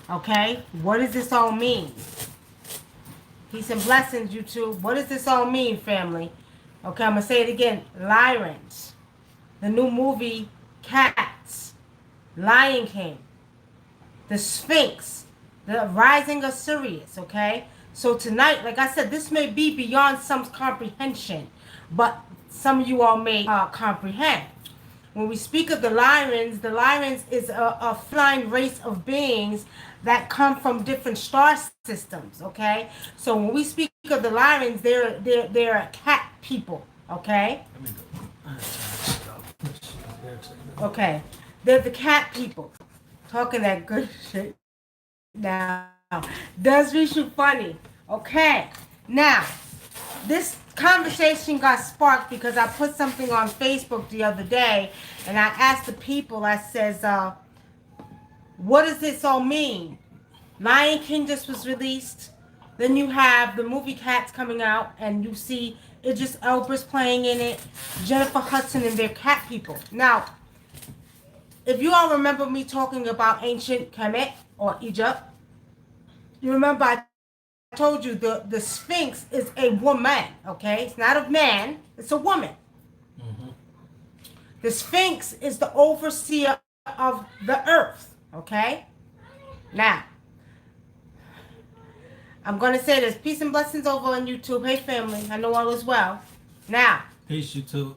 Okay? What does this all mean? Peace and blessings, YouTube. What does this all mean, family? Okay, I'm going to say it again. Lyrans. The new movie, Cats. Lion King. The Sphinx. The Rising of Sirius, okay? So tonight, like I said, this may be beyond some comprehension, but some of you all may comprehend. When we speak of the Lyrans is a flying race of beings that come from different star systems, okay? So when we speak of the Lyrans, they're cat people, okay? Okay. They're the cat people. Talking that good shit now. Does be so funny. Okay. Now, this conversation got sparked because I put something on Facebook the other day and I asked the people, I says, what does this all mean? Lion King just was released. Then you have the movie Cats coming out and you see Idris Elba's playing in it, Jennifer Hudson, and their cat people. Now, if you all remember me talking about ancient Kemet or Egypt, you remember I told you the Sphinx is a woman, okay? It's not a man, it's a woman. Mm-hmm. The Sphinx is the overseer of the earth, okay? Now, I'm going to say this. Peace and blessings over on YouTube. Hey, family. I know all is well. Now. Peace, YouTube.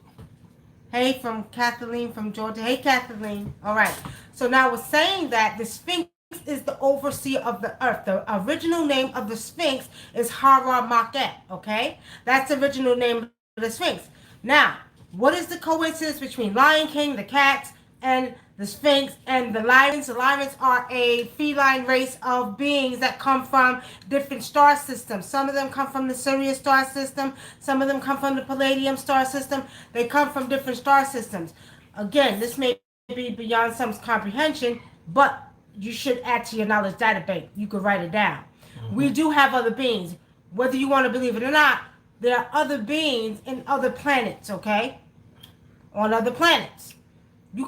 Hey, from Kathleen from Georgia. Hey, Kathleen. All right. So now we're saying that the Sphinx is the overseer of the earth. The original name of the Sphinx is Hara Maket, okay? That's the original name of the Sphinx. Now, what is the coincidence between Lion King, the cats, and the Sphinx and the Lyrans? The Lyrans are a feline race of beings that come from different star systems. Some of them come from the Sirius star system. Some of them come from the Palladium star system. They come from different star systems. Again, this may be beyond some comprehension, but you should add to your knowledge database. You could write it down. Mm-hmm. We do have other beings. Whether you want to believe it or not, there are other beings in other planets, okay? On other planets. You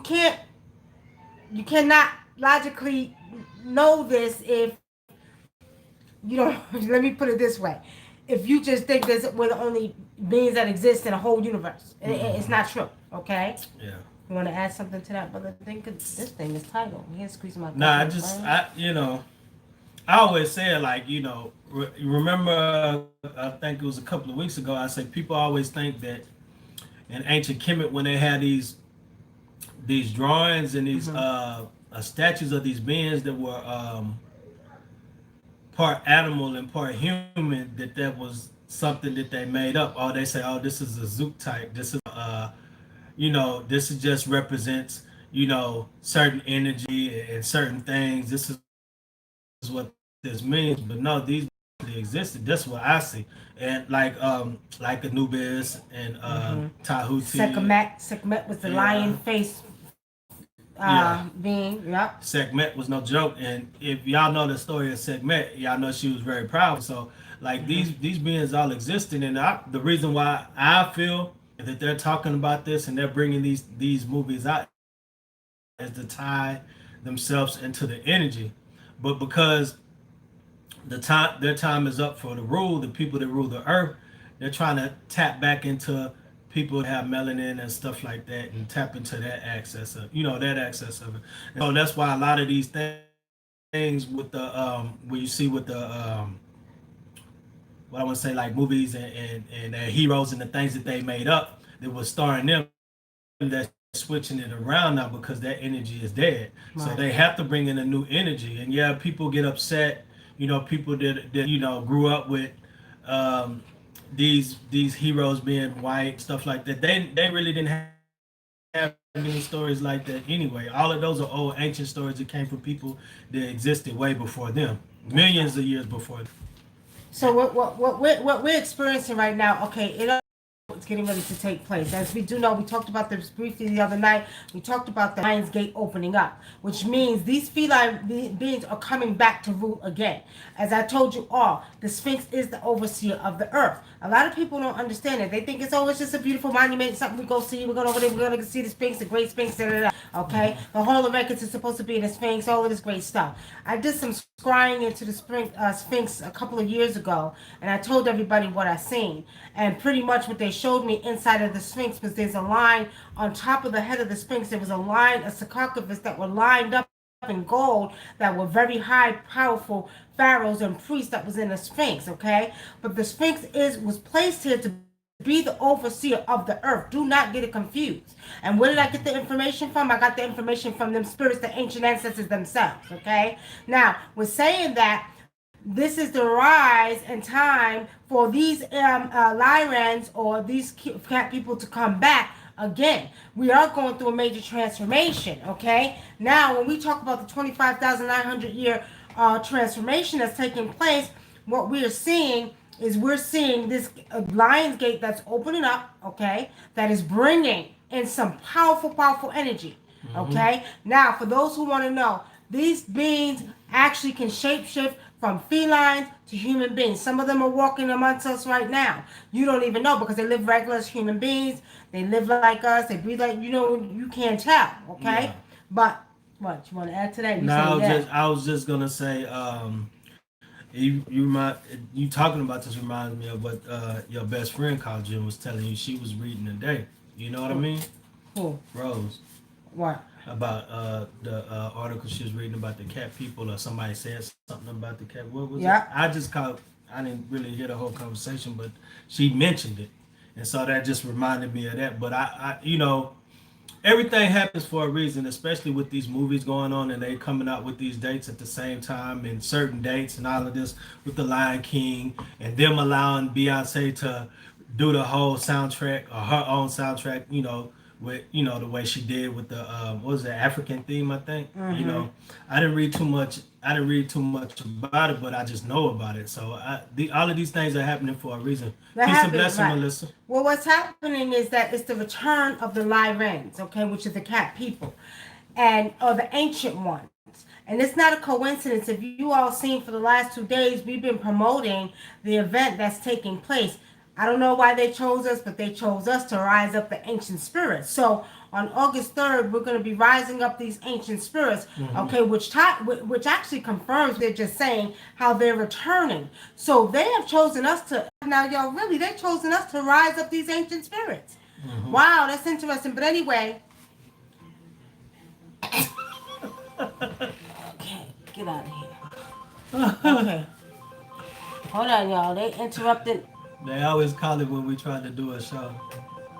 cannot logically know this if you don't. Let me put it this way: if you just think that we're the only beings that exist in a whole universe, it's not true. Okay? Yeah. You want to add something to that, brother? Think this thing is title. You can't squeeze my. Nah, I always say it like, remember, I think it was a couple of weeks ago. I said people always think that in ancient Kemet when they had these drawings and these statues of these beings that were part animal and part human, that was something that they made up. Oh, they say, oh, this is a Zook type. This is this is just represents certain energy and certain things. This is what this means. But no, these actually existed. That's what I see. And like Anubis and Tahuti. Sekhmet was the lion face being. Yep. Sekhmet was no joke. And if y'all know the story of Sekhmet, y'all know she was very proud. So like these beings all existed, and the reason why I feel that they're talking about this and they're bringing these movies out is to tie themselves into the energy. But because their time is up for the rule, the people that rule the earth, they're trying to tap back into people that have melanin and stuff like that and tap into that access of it. And so that's why a lot of these things with the where you see with the what I want to say, like movies and their heroes and the things that they made up that was starring them, that's switching it around now because that energy is dead. Right. So they have to bring in a new energy. And yeah, people get upset. People that grew up with these heroes being white, stuff like that. They really didn't have many stories like that anyway. All of those are old ancient stories that came from people that existed way before them, millions of years before them. So what we're experiencing right now, okay, what's getting ready to take place. As we do know, we talked about this briefly the other night. We talked about the Lion's Gate opening up, which means these feline beings are coming back to rule again. As I told you all, the Sphinx is the overseer of the earth. A lot of people don't understand it. They think it's always just a beautiful monument, something we go see. We're going over there, we're going to see the Sphinx, the Great Sphinx, da, da, da. Okay? The Hall of Records is supposed to be in the Sphinx, all of this great stuff. I did some scrying into the Sphinx a couple of years ago, and I told everybody what I seen. And pretty much what they showed me inside of the Sphinx was there's a line on top of the head of the Sphinx. There was a line, a sarcophagus that were lined up in gold that were very high, powerful pharaohs and priests that was in the Sphinx, okay? But the Sphinx was placed here to be the overseer of the earth. Do not get it confused. And where did I get the information from? I got the information from them spirits, the ancient ancestors themselves, okay? Now, we're saying that this is the rise and time for these Lyrans or these cat people to come back again. We are going through a major transformation, okay? Now, when we talk about the 25,900 year transformation that's taking place, what we are seeing is we're seeing this Lion's Gate that's opening up, okay, that is bringing in some powerful, powerful energy, okay? Now, for those who want to know, these beings actually can shapeshift from felines to human beings. Some of them are walking amongst us right now. You don't even know because they live regular as human beings. They live like us. They breathe like, you can't tell, okay? Yeah. But, what, you want to add to that? I was just going to say, you talking about this reminds me of what your best friend called Jim was telling you she was reading today. You know what I mean? Who? Rose. What? About the article she was reading about the cat people, or somebody said something about the cat. What was it? I didn't really hear the whole conversation, but she mentioned it, and so that just reminded me of that. But I everything happens for a reason, especially with these movies going on and they coming out with these dates at the same time and certain dates and all of this with the Lion King and them allowing Beyonce to do the whole soundtrack or her own soundtrack, with the way she did with the what was the African theme, I think. I didn't read too much about it, but I just know about it. So all of these things are happening for a reason. Peace and blessing, right. Melissa. Well, what's happening is that it's the return of the Lyrans, okay, which is the cat people, or the ancient ones. And it's not a coincidence. If you all seen for the last 2 days, we've been promoting the event that's taking place. I don't know why they chose us, but they chose us to rise up the ancient spirits. So on August 3rd, we're going to be rising up these ancient spirits, okay, which actually confirms they're just saying how they're returning. So they have chosen us to, now y'all really, they've chosen us to rise up these ancient spirits. Wow, that's interesting. But anyway. Okay, get out of here. Okay. Hold on, y'all. They interrupted. They always call it when we try to do a show.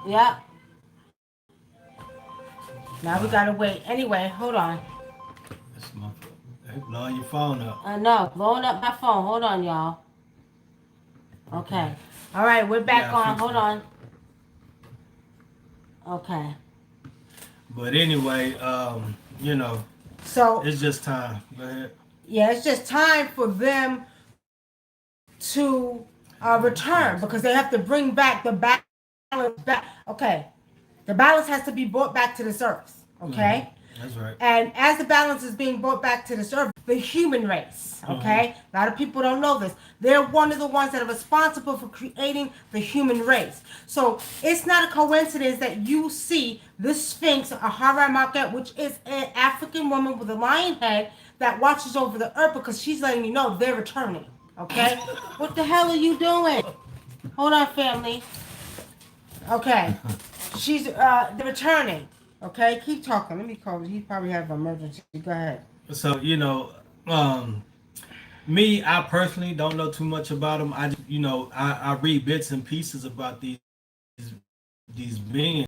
Yeah. Now we gotta wait. Anyway, hold on. That's my fault. Hey, blowing your phone up. I know, blowing up my phone. Hold on, y'all. Okay. All right, we're back on. Hold on. Okay. But anyway, So it's just time. Go ahead. Yeah, it's just time for them to return because they have to bring back the balance back. Okay. The balance has to be brought back to this earth. Okay? That's right. And as the balance is being brought back to this earth, the human race, okay? A lot of people don't know this. They're one of the ones that are responsible for creating the human race. So it's not a coincidence that you see this Sphinx, a Haramarket, which is an African woman with a lion head that watches over the earth because she's letting you know they're returning. Okay? What the hell are you doing? Hold on, family. Okay. She's they're returning. Okay, keep talking. Let me call him. He probably has an emergency. Go ahead. So, me, I personally don't know too much about them. I read bits and pieces about these beings.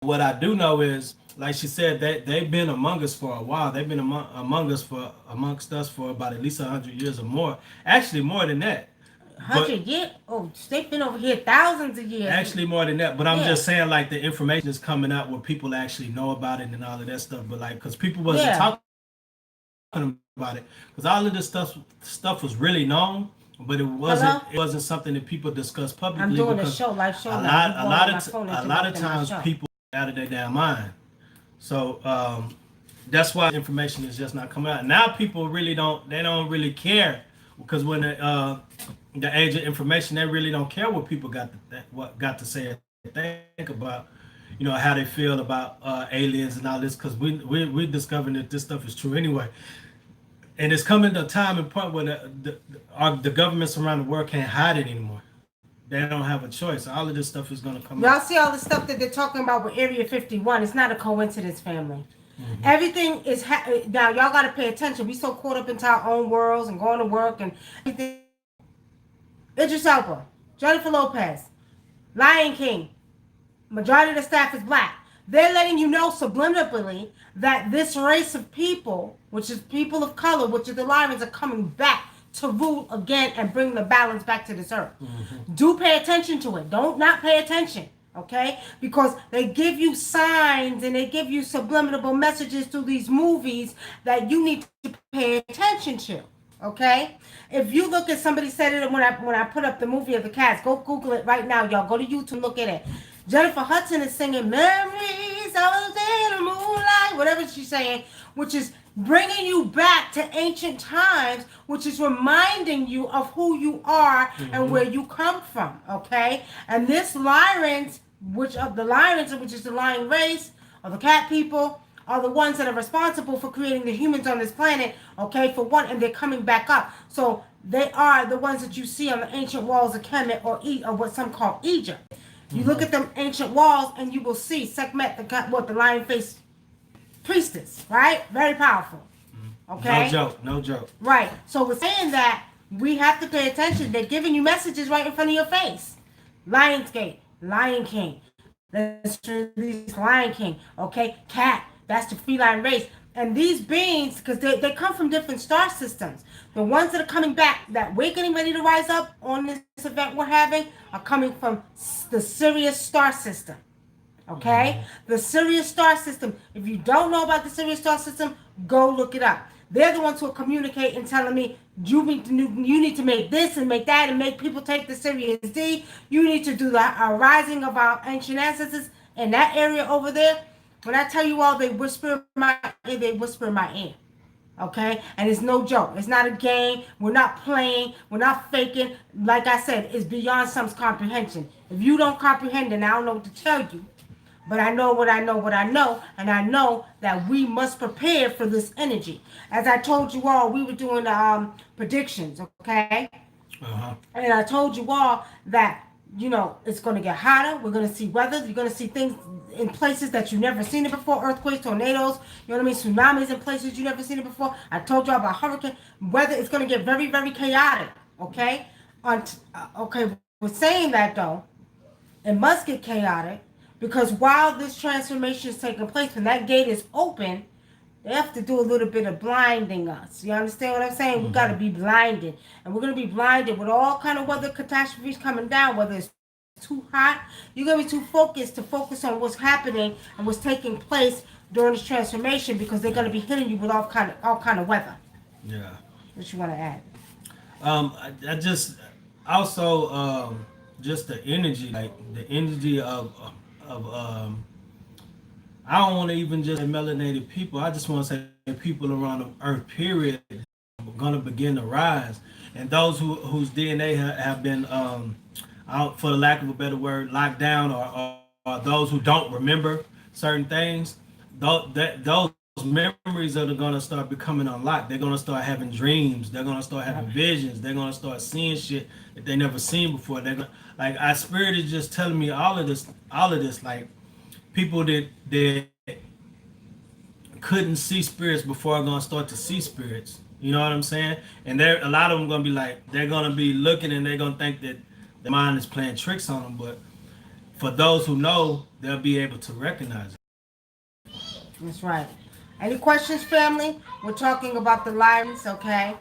What I do know is, like she said, they've been among us for a while. They've been amongst us for about at least 100 years or more. Actually, more than that. 100 years? Oh, they've been over here thousands of years. Actually, more than that. But I'm just saying, like, the information is coming out where people actually know about it and all of that stuff. But, like, because people wasn't talking about it. Because all of this stuff was really known. but it Hello? wasn't something that people discuss I'm publicly doing a because show, live show a now. You lot a going lot on my of phone a lot of interrupting my times show. people out of their damn mind. So that's why information is just not coming out. Now people really don't really care because when the age of information, they really don't care what people got to say and think about, how they feel about aliens and all this because we discovering that this stuff is true anyway. And it's coming to a time and point where the governments around the world can't hide it anymore. They don't have a choice. All of this stuff is going to come out. Y'all see all the stuff that they're talking about with Area 51. It's not a coincidence, family. Mm-hmm. Everything is now. Y'all got to pay attention. We so caught up into our own worlds and going to work and everything. Idris Elba, Jennifer Lopez, Lion King. Majority of the staff is black. They're letting you know subliminally that this race of people, which is people of color, which is the Lyrans, are coming back to rule again and bring the balance back to this earth. Mm-hmm. Do pay attention to it. Don't not pay attention, okay? Because they give you signs and they give you subliminal messages through these movies that you need to pay attention to. Okay, if you look at somebody said it when I put up the movie of the cats, go Google it right now, y'all. Go to YouTube and look at it. Jennifer Hudson is singing "Memories of the Moonlight," whatever she's saying, which is bringing you back to ancient times, which is reminding you of who you are mm-hmm. and where you come from. Okay, and this Lyrans, which is the lion race, or the cat people, are the ones that are responsible for creating the humans on this planet, okay, for one, and they're coming back up. So they are the ones that you see on the ancient walls of Kemet or what some call Egypt. You look at them ancient walls and you will see Sekhmet, the lion-faced priestess, right? Very powerful, okay? No joke. Right. So we're saying that we have to pay attention. They're giving you messages right in front of your face. Lionsgate, Lion King. Let's release Lion King, okay? Cat. That's the feline race. And these beings, because they come from different star systems. The ones that are coming back, that we're getting ready to rise up on this event we're having, are coming from the Sirius star system. Okay? Mm-hmm. The Sirius star system. If you don't know about the Sirius star system, go look it up. They're the ones who are communicating, telling me, you need to make this and make that and make people take the Sirius D. You need to do the rising of our ancient ancestors in that area over there. When I tell you all, they whisper in my ear, okay? And it's no joke. It's not a game. We're not playing. We're not faking. Like I said, it's beyond some's comprehension. If you don't comprehend, then I don't know what to tell you. But I know what I know, and I know that we must prepare for this energy. As I told you all, we were doing predictions, okay? Uh-huh. And I told you all that, it's going to get hotter. We're going to see weather. You're going to see things in places that you've never seen it before. Earthquakes, tornadoes, tsunamis in places you've never seen it before. I told you about hurricane. Weather is going to get very, very chaotic, okay? Okay, we're saying that, though. It must get chaotic because while this transformation is taking place, when that gate is open, they have to do a little bit of blinding us. You understand what I'm saying? Mm-hmm. We got to be blinded. And we're going to be blinded with all kind of weather catastrophes coming down, whether it's too hot. You're going to be too focused to focus on what's happening and what's taking place during this transformation because they're going to be hitting you with all kind of weather. Yeah. What you want to add? I just also just the energy, like the energy of I don't want to even just say melanated people. I just want to say people around the earth, period, are going to begin to rise. And those whose DNA have been, for the lack of a better word, locked down, or those who don't remember certain things, those memories are going to start becoming unlocked. They're going to start having dreams. They're going to start having visions. They're going to start seeing shit that they never seen before. Like our spirit is just telling me all of this, like, people that couldn't see spirits before are gonna start to see spirits. You know what I'm saying? And a lot of them gonna be like, they're gonna be looking and they're gonna think that the mind is playing tricks on them. But for those who know, they'll be able to recognize it. That's right. Any questions, family? We're talking about the Lyrans, okay?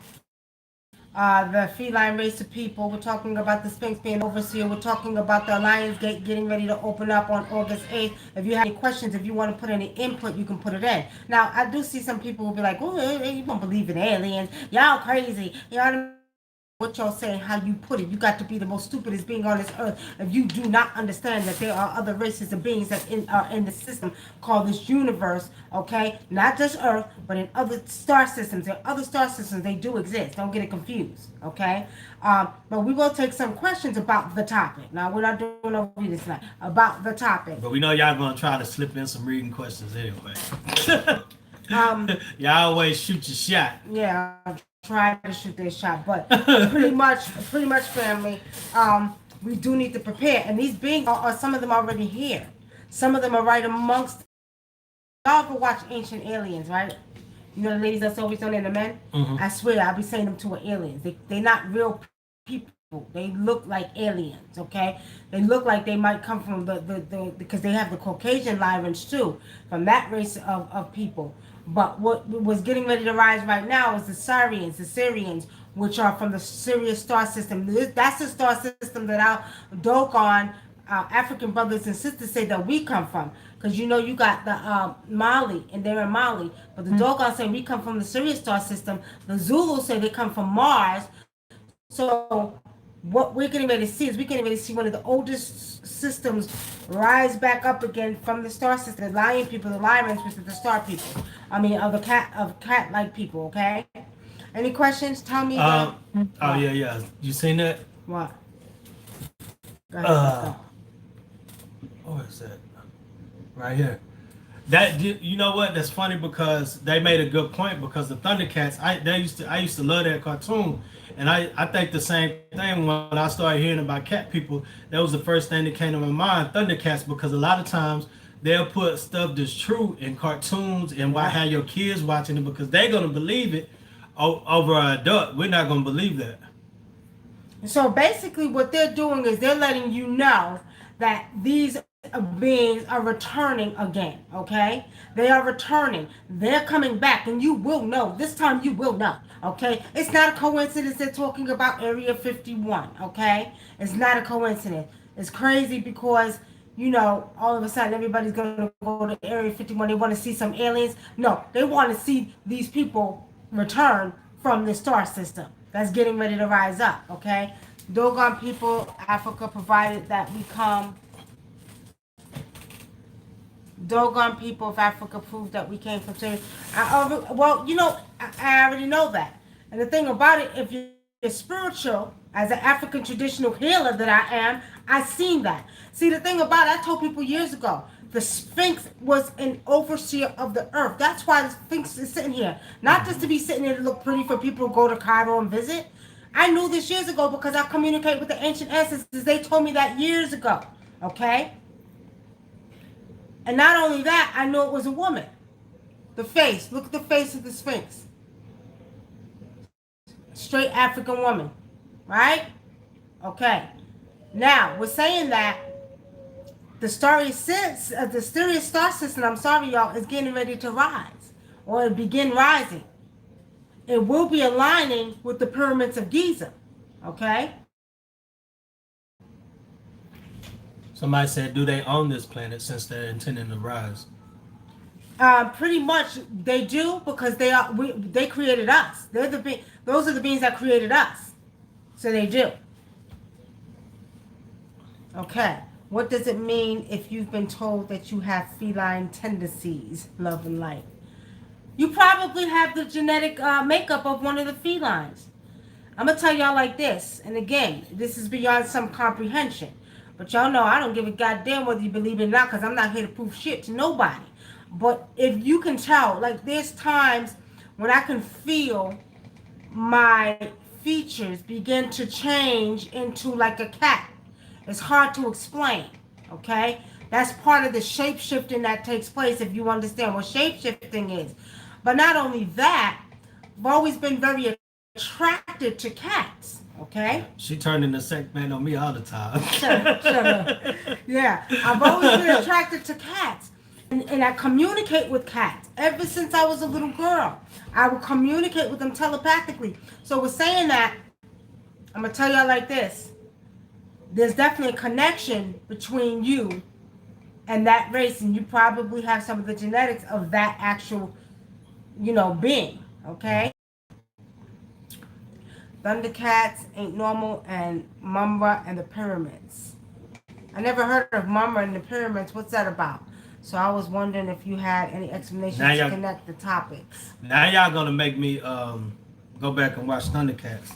The feline race of people. We're talking about the Sphinx being overseer. We're talking about the Lions Gate getting ready to open up on August 8th. If you have any questions, if you want to put any input, you can put it in. Now, I do see some people will be like, oh, you don't believe in aliens. Y'all crazy. You know what I what y'all saying, how you put it. You got to be the most stupidest being on this earth if you do not understand that there are other races of beings that are in the system called this universe, okay? Not just Earth, but in other star systems. There are other star systems. They do exist. Don't get it confused, okay? But we will take some questions about the topic. Now, we're not doing no reading tonight. About the topic. But we know y'all going to try to slip in some reading questions anyway. Y'all always shoot your shot. Yeah, try to shoot their shot, but pretty much, family. We do need to prepare, and these beings are some of them already here. Some of them are right amongst. Y'all ever watch Ancient Aliens, right? You know the ladies that's always on there, the men. Mm-hmm. I swear, I'll be saying them to aliens. They're not real people. They look like aliens, okay? They look like they might come from the because they have the Caucasian Lyrans too, from that race of people. But what was getting ready to rise right now is the Syrians, which are from the Sirius star system. That's the star system that our Dogon, African brothers and sisters say that we come from. Because you know you got the Mali, and they're in Mali. But the Dogon say we come from the Sirius star system. The Zulus say they come from Mars. So what we're getting ready to see is we're getting ready to see one of the oldest systems rise back up again from the star system. The lion people, the Lyrans, which are the star people. I mean, of cat-like people. Okay. Any questions? Tell me. Oh yeah. You seen that? What? Go ahead, what is that? Right here. That you know what? That's funny because they made a good point because the Thundercats. I used to love that cartoon, and I think the same thing when I started hearing about cat people. That was the first thing that came to my mind, Thundercats, because a lot of times they'll put stuff that's true in cartoons and why have your kids watching it because they're gonna believe it over an adult. We're not gonna believe that. So basically, what they're doing is they're letting you know that these beings are returning again, okay? They are returning. They're coming back, and you will know. This time you will know, okay? It's not a coincidence they're talking about Area 51, okay? It's not a coincidence. It's crazy because, you know, all of a sudden everybody's going to go to Area 51. They want to see some aliens. No, they want to see these people return from the star system that's getting ready to rise up, okay? Dogon people, Africa provided that we come. Dogon people of Africa proved that we came from Syria. Well, you know, I already know that. And the thing about it, if you're spiritual, as an African traditional healer that I am, I've seen that. See, the thing about it, I told people years ago, the Sphinx was an overseer of the earth. That's why the Sphinx is sitting here. Not just to be sitting there to look pretty for people to go to Cairo and visit. I knew this years ago because I communicate with the ancient ancestors. They told me that years ago. Okay? And not only that, I knew it was a woman. The face. Look at the face of the Sphinx. Straight African woman. Right? Okay. Now, we're saying that the Sirius star system, I'm sorry y'all, is getting ready to rise. Or begin rising. It will be aligning with the pyramids of Giza. Okay? Somebody said, do they own this planet since they're intending to rise? Pretty much they do because they created us. Those are the beings that created us. So they do. Okay. What does it mean if you've been told that you have feline tendencies, love and light? You probably have the genetic makeup of one of the felines. I'm going to tell y'all like this. And again, this is beyond some comprehension. But y'all know I don't give a goddamn whether you believe it or not because I'm not here to prove shit to nobody. But if you can tell, like there's times when I can feel my features begin to change into like a cat. It's hard to explain, okay? That's part of the shape-shifting that takes place if you understand what shape-shifting is. But not only that, I've always been very attracted to cats, okay? She turned into sex man on me all the time. Shut up. Yeah, I've always been attracted to cats. And I communicate with cats. Ever since I was a little girl, I would communicate with them telepathically. So we're saying that, I'm going to tell y'all like this. There's definitely a connection between you and that race, and you probably have some of the genetics of that actual, being, okay? Thundercats, Ain't Normal, and Mumra and the Pyramids. I never heard of Mumra and the Pyramids. What's that about? So I was wondering if you had any explanations Now to y'all, connect the topics. now y'all gonna make me go back and watch Thundercats.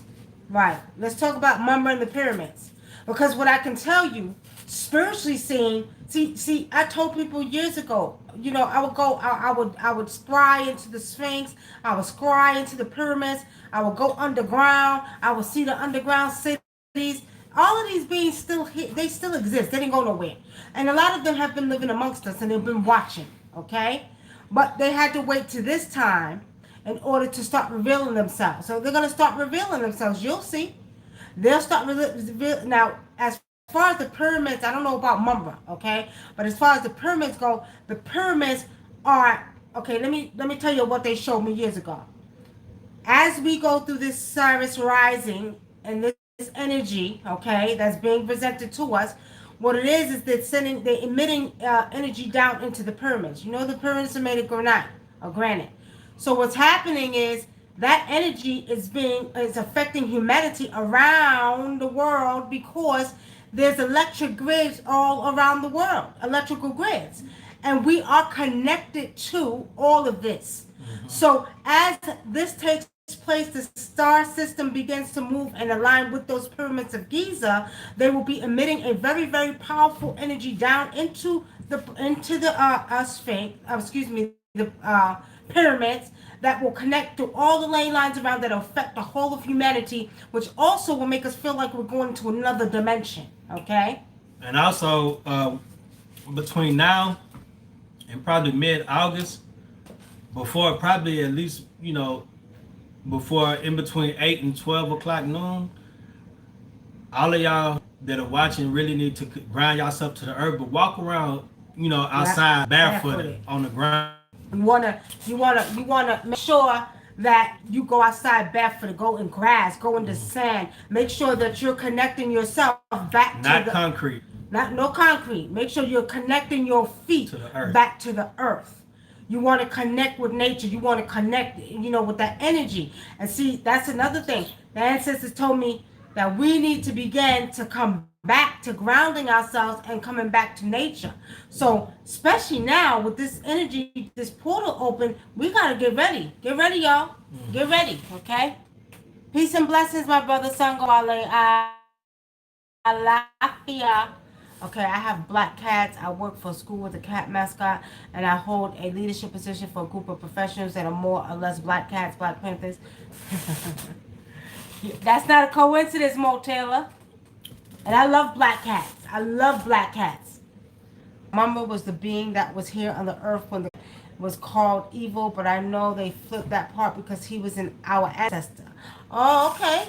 Right. Let's talk about Mumra and the Pyramids. Because what I can tell you, spiritually seeing, see, I told people years ago, I would go, I would scry into the Sphinx, I would scry into the pyramids, I would go underground, I would see the underground cities. All of these beings still here, they still exist. They didn't go nowhere. And a lot of them have been living amongst us and they've been watching, okay? But they had to wait to this time in order to start revealing themselves. So they're going to start revealing themselves. You'll see. They'll start now. As far as the pyramids, I don't know about Mumra, okay? But as far as the pyramids go, the pyramids are okay. Let me tell you what they showed me years ago. As we go through this Cyrus rising and this energy, okay, that's being presented to us, what it is they're emitting energy down into the pyramids. You know the pyramids are made of granite. So what's happening is that energy is affecting humanity around the world because there's electric grids all around the world, electrical grids, and we are connected to all of this. Mm-hmm. So as this takes place, the star system begins to move and align with those pyramids of Giza. They will be emitting a very, very powerful energy down into the Sphinx. The pyramids that will connect to all the ley lines around that affect the whole of humanity, which also will make us feel like we're going to another dimension. Okay. And also, between now and probably mid-August, before probably at least before in between 8 and 12 o'clock noon, all of y'all that are watching really need to ground yourself to the earth, but walk around, outside barefooted on the ground. You wanna make sure that you go outside barefooted, go in grass, go in the sand. Make sure that you're connecting yourself back to concrete. No concrete. Make sure you're connecting your feet to the earth. Back to the earth. You want to connect with nature. You want to connect, with that energy. And see, that's another thing. The ancestors told me that we need to begin to come back to grounding ourselves and coming back to nature. So, especially now with this energy, this portal open, we got to get ready. Get ready, y'all. Get ready, okay? Peace and blessings, my brother Sango Alafia. Okay, I have black cats. I work for a school with a cat mascot, and I hold a leadership position for a group of professionals that are more or less black cats, Black Panthers. That's not a coincidence, Mo Taylor. And I love black cats. I love black cats. Mama was the being that was here on the earth when it was called evil, but I know they flipped that part because he was our ancestor. Oh, okay.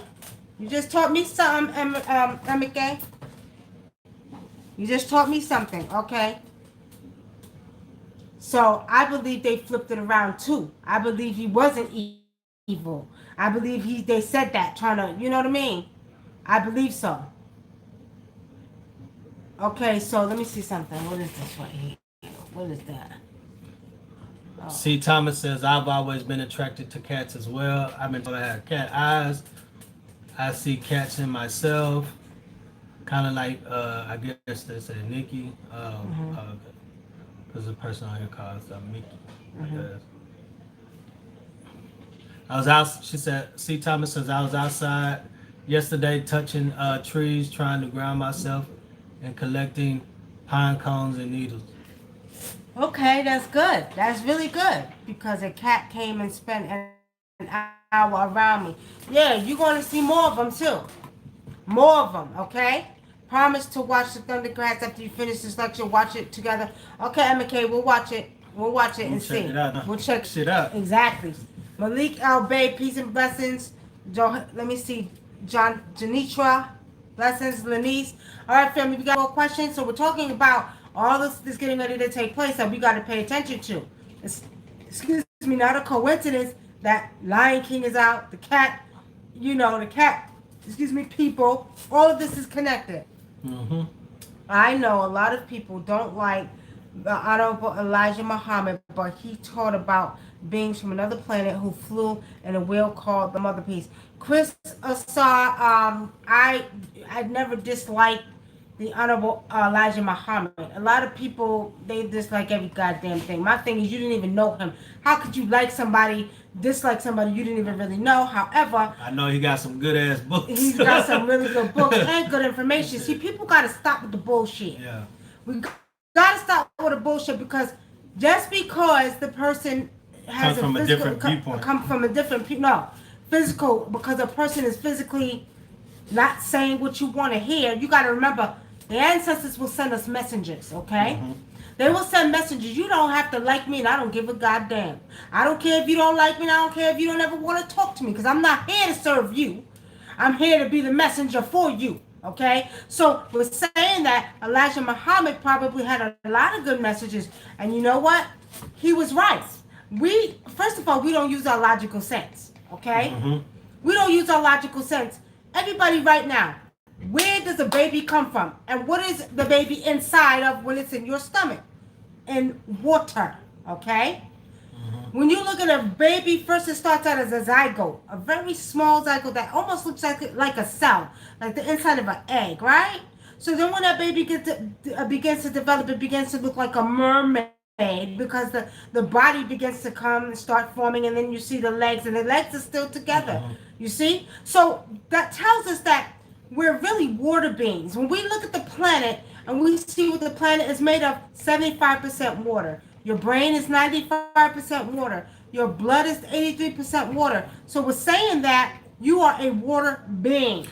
You just taught me something, Emike. You just taught me something, okay? So I believe they flipped it around too. I believe he wasn't evil. I believe they said that, trying to, you know what I mean? I believe so. Okay, so let me see something. What is this right here? What is that? Oh. C. Thomas says, I've always been attracted to cats as well. I've been told I have cat eyes. I see cats in myself. Kind of like, I guess they say NICKY. Because the person on here calls Mickey. I was out, she said, C. Thomas says, I was outside yesterday touching trees, trying to ground myself and collecting pine cones and needles. Okay, that's good. That's really good. Because a cat came and spent an hour around me. Yeah, you're going to see more of them too. More of them, okay? Promise to watch the Thundercats after you finish this lecture. Watch it together. Okay, MK, we'll watch it. We'll watch it and see. We'll check shit out. Exactly. Malik Al Bay, peace and blessings. Let me see. Janitra, blessings. Lanice. All right, family, we got more questions. So we're talking about all this getting ready to take place that we got to pay attention to. Excuse me, not a coincidence that Lion King is out. The cat, people. All of this is connected. Mm-hmm. I know a lot of people don't like the Honorable Elijah Muhammad, but he taught about beings from another planet who flew in a wheel called the Mother Peace. Chris Assar, I never disliked the Honorable Elijah Muhammad. A lot of people, they dislike every goddamn thing. My thing is, you didn't even know him. How could you like somebody, dislike somebody you didn't even really know? However, I know he got some good ass books. he's got some really good books and good information. See, people got to stop with the bullshit. Yeah. We got to stop with the bullshit, because just because the person has Come from a different viewpoint. come from a different no physical, because a person is physically not saying what you want to hear. You got to remember, the ancestors will send us messengers. Okay. Mm-hmm. They will send messages. You don't have to like me, and I don't give a goddamn. I don't care if you don't like me, and I don't care if you don't ever want to talk to me, because I'm not here to serve you. I'm here to be the messenger for you. Okay? So we're saying that Elijah Muhammad probably had a lot of good messages. And you know what? He was right. First of all, we don't use our logical sense. Okay? Mm-hmm. We don't use our logical sense. Everybody right now, where does a baby come from? And what is the baby inside of when it's in your stomach? In water. Okay? When you look at a baby, first it starts out as a zygote, a very small zygote that almost looks like a cell, like the inside of an egg, right? So then when that baby begins to develop, it begins to look like a mermaid, because the body begins to come and start forming, and then you see the legs, and the legs are still together. You see? So that tells us that we're really water beings. When we look at the planet and we see what the planet is made of, 75% water. Your brain is 95% water. Your blood is 83% water. So we're saying that you are a water being.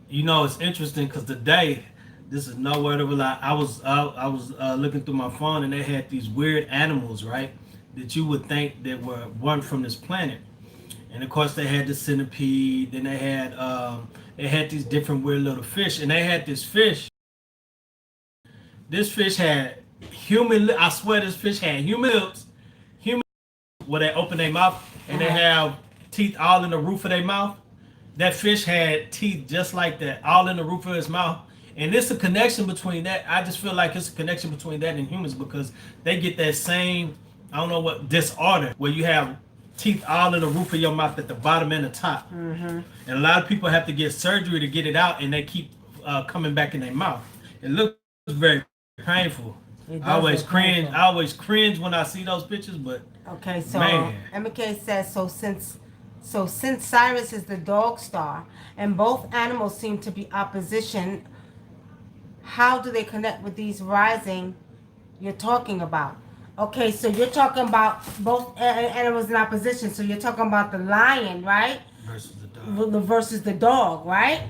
You know, it's interesting because today, this is no word of a lie. I was looking through my phone, and they had these weird animals, right, that you would think that weren't from this planet. And of course, they had the centipede. Then they had these different weird little fish, and they had this fish. This fish had human. I swear, this fish had human lips, human where they open their mouth and they have teeth all in the roof of their mouth. That fish had teeth just like that, all in the roof of his mouth. And it's a connection between that. I just feel like it's a connection between that and humans, because they get that same, I don't know what, disorder where you have teeth all in the roof of your mouth at the bottom and the top. And a lot of people have to get surgery to get it out, and they keep coming back in their mouth. It looks very painful. I always cringe when I see those pictures, but okay, so man. MK says, since Cyrus is the dog star and both animals seem to be opposition, how do they connect with these rising you're talking about? Okay, so you're talking about both animals in opposition. So you're talking about the lion, right? Versus the dog. Versus the dog, right?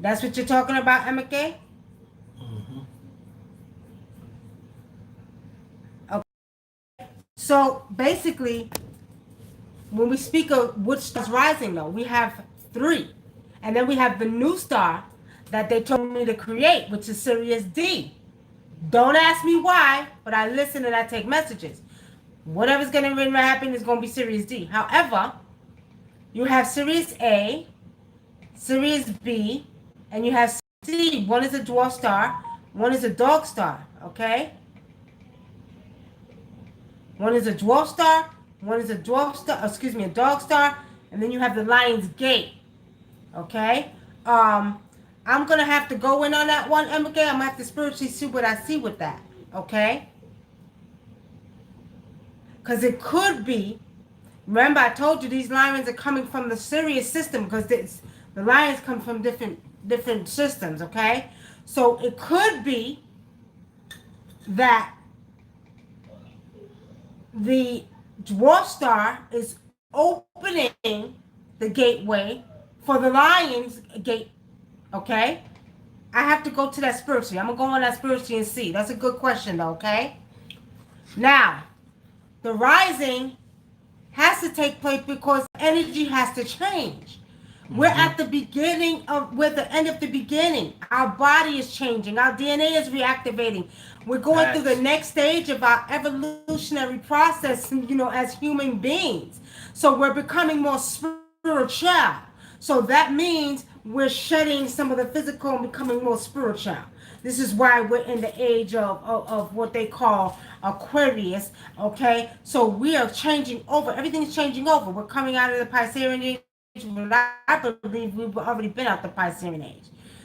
That's what you're talking about, MK? So basically, when we speak of which star's rising, though, we have 3. And then we have the new star that they told me to create, which is Sirius D. Don't ask me why, but I listen and I take messages. Whatever's going to happen is going to be Sirius D. However, you have Sirius A, Sirius B, and you have C. One is a dwarf star, one is a dog star, okay? One is a dwarf star, one is a dog star, and then you have the Lion's Gate. Okay? I'm gonna have to go in on that one, MK. I'm gonna have to spiritually see what I see with that. Okay? Because it could be, remember I told you these lions are coming from the Sirius system, because the lions come from different systems, okay? So it could be that the dwarf star is opening the gateway for the lion's gate, okay? I have to go to that spiritually. I'm going to go on that spiritually and see. That's a good question, though, okay? Now, the rising has to take place because energy has to change. We're at the beginning we're at the end of the beginning. Our body is changing. Our DNA is reactivating. We're going through the next stage of our evolutionary process, as human beings. So we're becoming more spiritual. So that means we're shedding some of the physical and becoming more spiritual. This is why we're in the age of what they call Aquarius. Okay, so we are changing over. Everything's changing over. We're coming out of the Piscean age. But I believe we've already been out the Piscean age.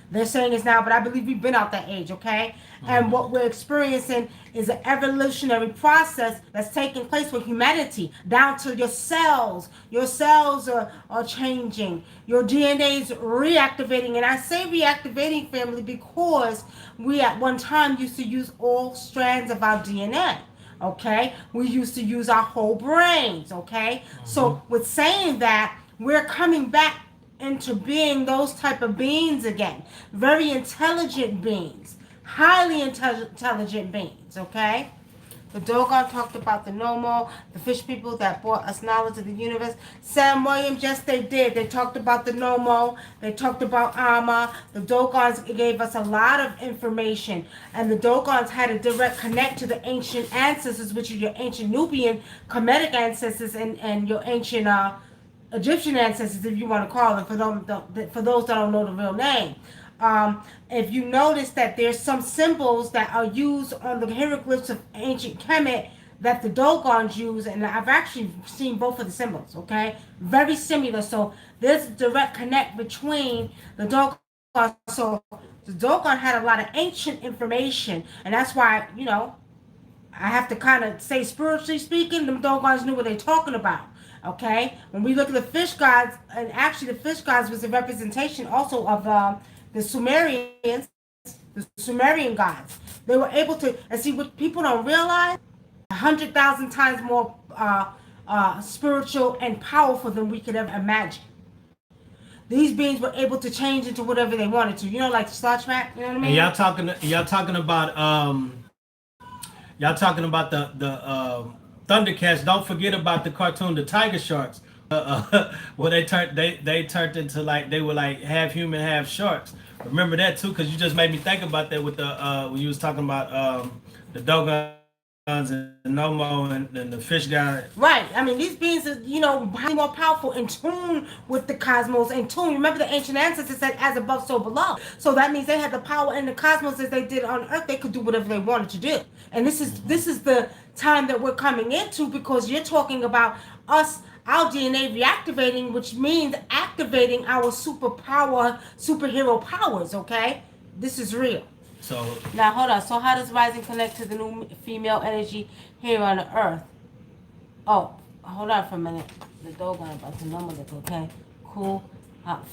They're saying it's now, but I believe we've been out that age, okay? And what we're experiencing is an evolutionary process that's taking place with humanity, down to your cells. Your cells are changing. Your DNA is reactivating. And I say reactivating, family, because we at one time used to use all strands of our DNA. Okay? We used to use our whole brains, okay? So with saying that, we're coming back into being those type of beings again. Very intelligent beings. Highly intelligent beings, okay? The Dogon talked about the Nomo, the fish people that brought us knowledge of the universe. Sam Williams, yes, they did. They talked about the Nomo. They talked about Amma. The Dogons gave us a lot of information. And the Dogons had a direct connect to the ancient ancestors, which are your ancient Nubian Kemetic ancestors and your ancient Egyptian ancestors, if you want to call them, for those that don't know the real name. If you notice that there's some symbols that are used on the hieroglyphs of ancient Kemet that the Dogons use, and I've actually seen both of the symbols, okay? Very similar. So there's a direct connect between the Dogons. So the Dogon had a lot of ancient information, and that's why, I have to kind of say, spiritually speaking, the Dogons knew what they're talking about. Okay, when we look at the fish gods, and actually the fish gods was a representation also of the Sumerians, the Sumerian gods. They were able to, and see what people don't realize, 100,000 times more spiritual and powerful than we could ever imagine. These beings were able to change into whatever they wanted to. Like Star Trek. You know what I mean? And y'all talking about the Thundercats. Don't forget about the cartoon, the Tiger Sharks. Where they turned into they were like half human, half sharks. Remember that too, because you just made me think about that with the when you was talking about the Dogons and the Nomo and the fish guy. Right. I mean, these beings are, highly more powerful, in tune with the cosmos, in tune. Remember the ancient ancestors said, as above, so below. So that means they had the power in the cosmos as they did on Earth. They could do whatever they wanted to do. And this is the time that we're coming into, because you're talking about us, our DNA reactivating, which means activating our superhero powers, okay? This is real. So now hold on. So how does rising connect to the new female energy here on the Earth? Oh, hold on for a minute. The Dogon about to number it, okay? Cool.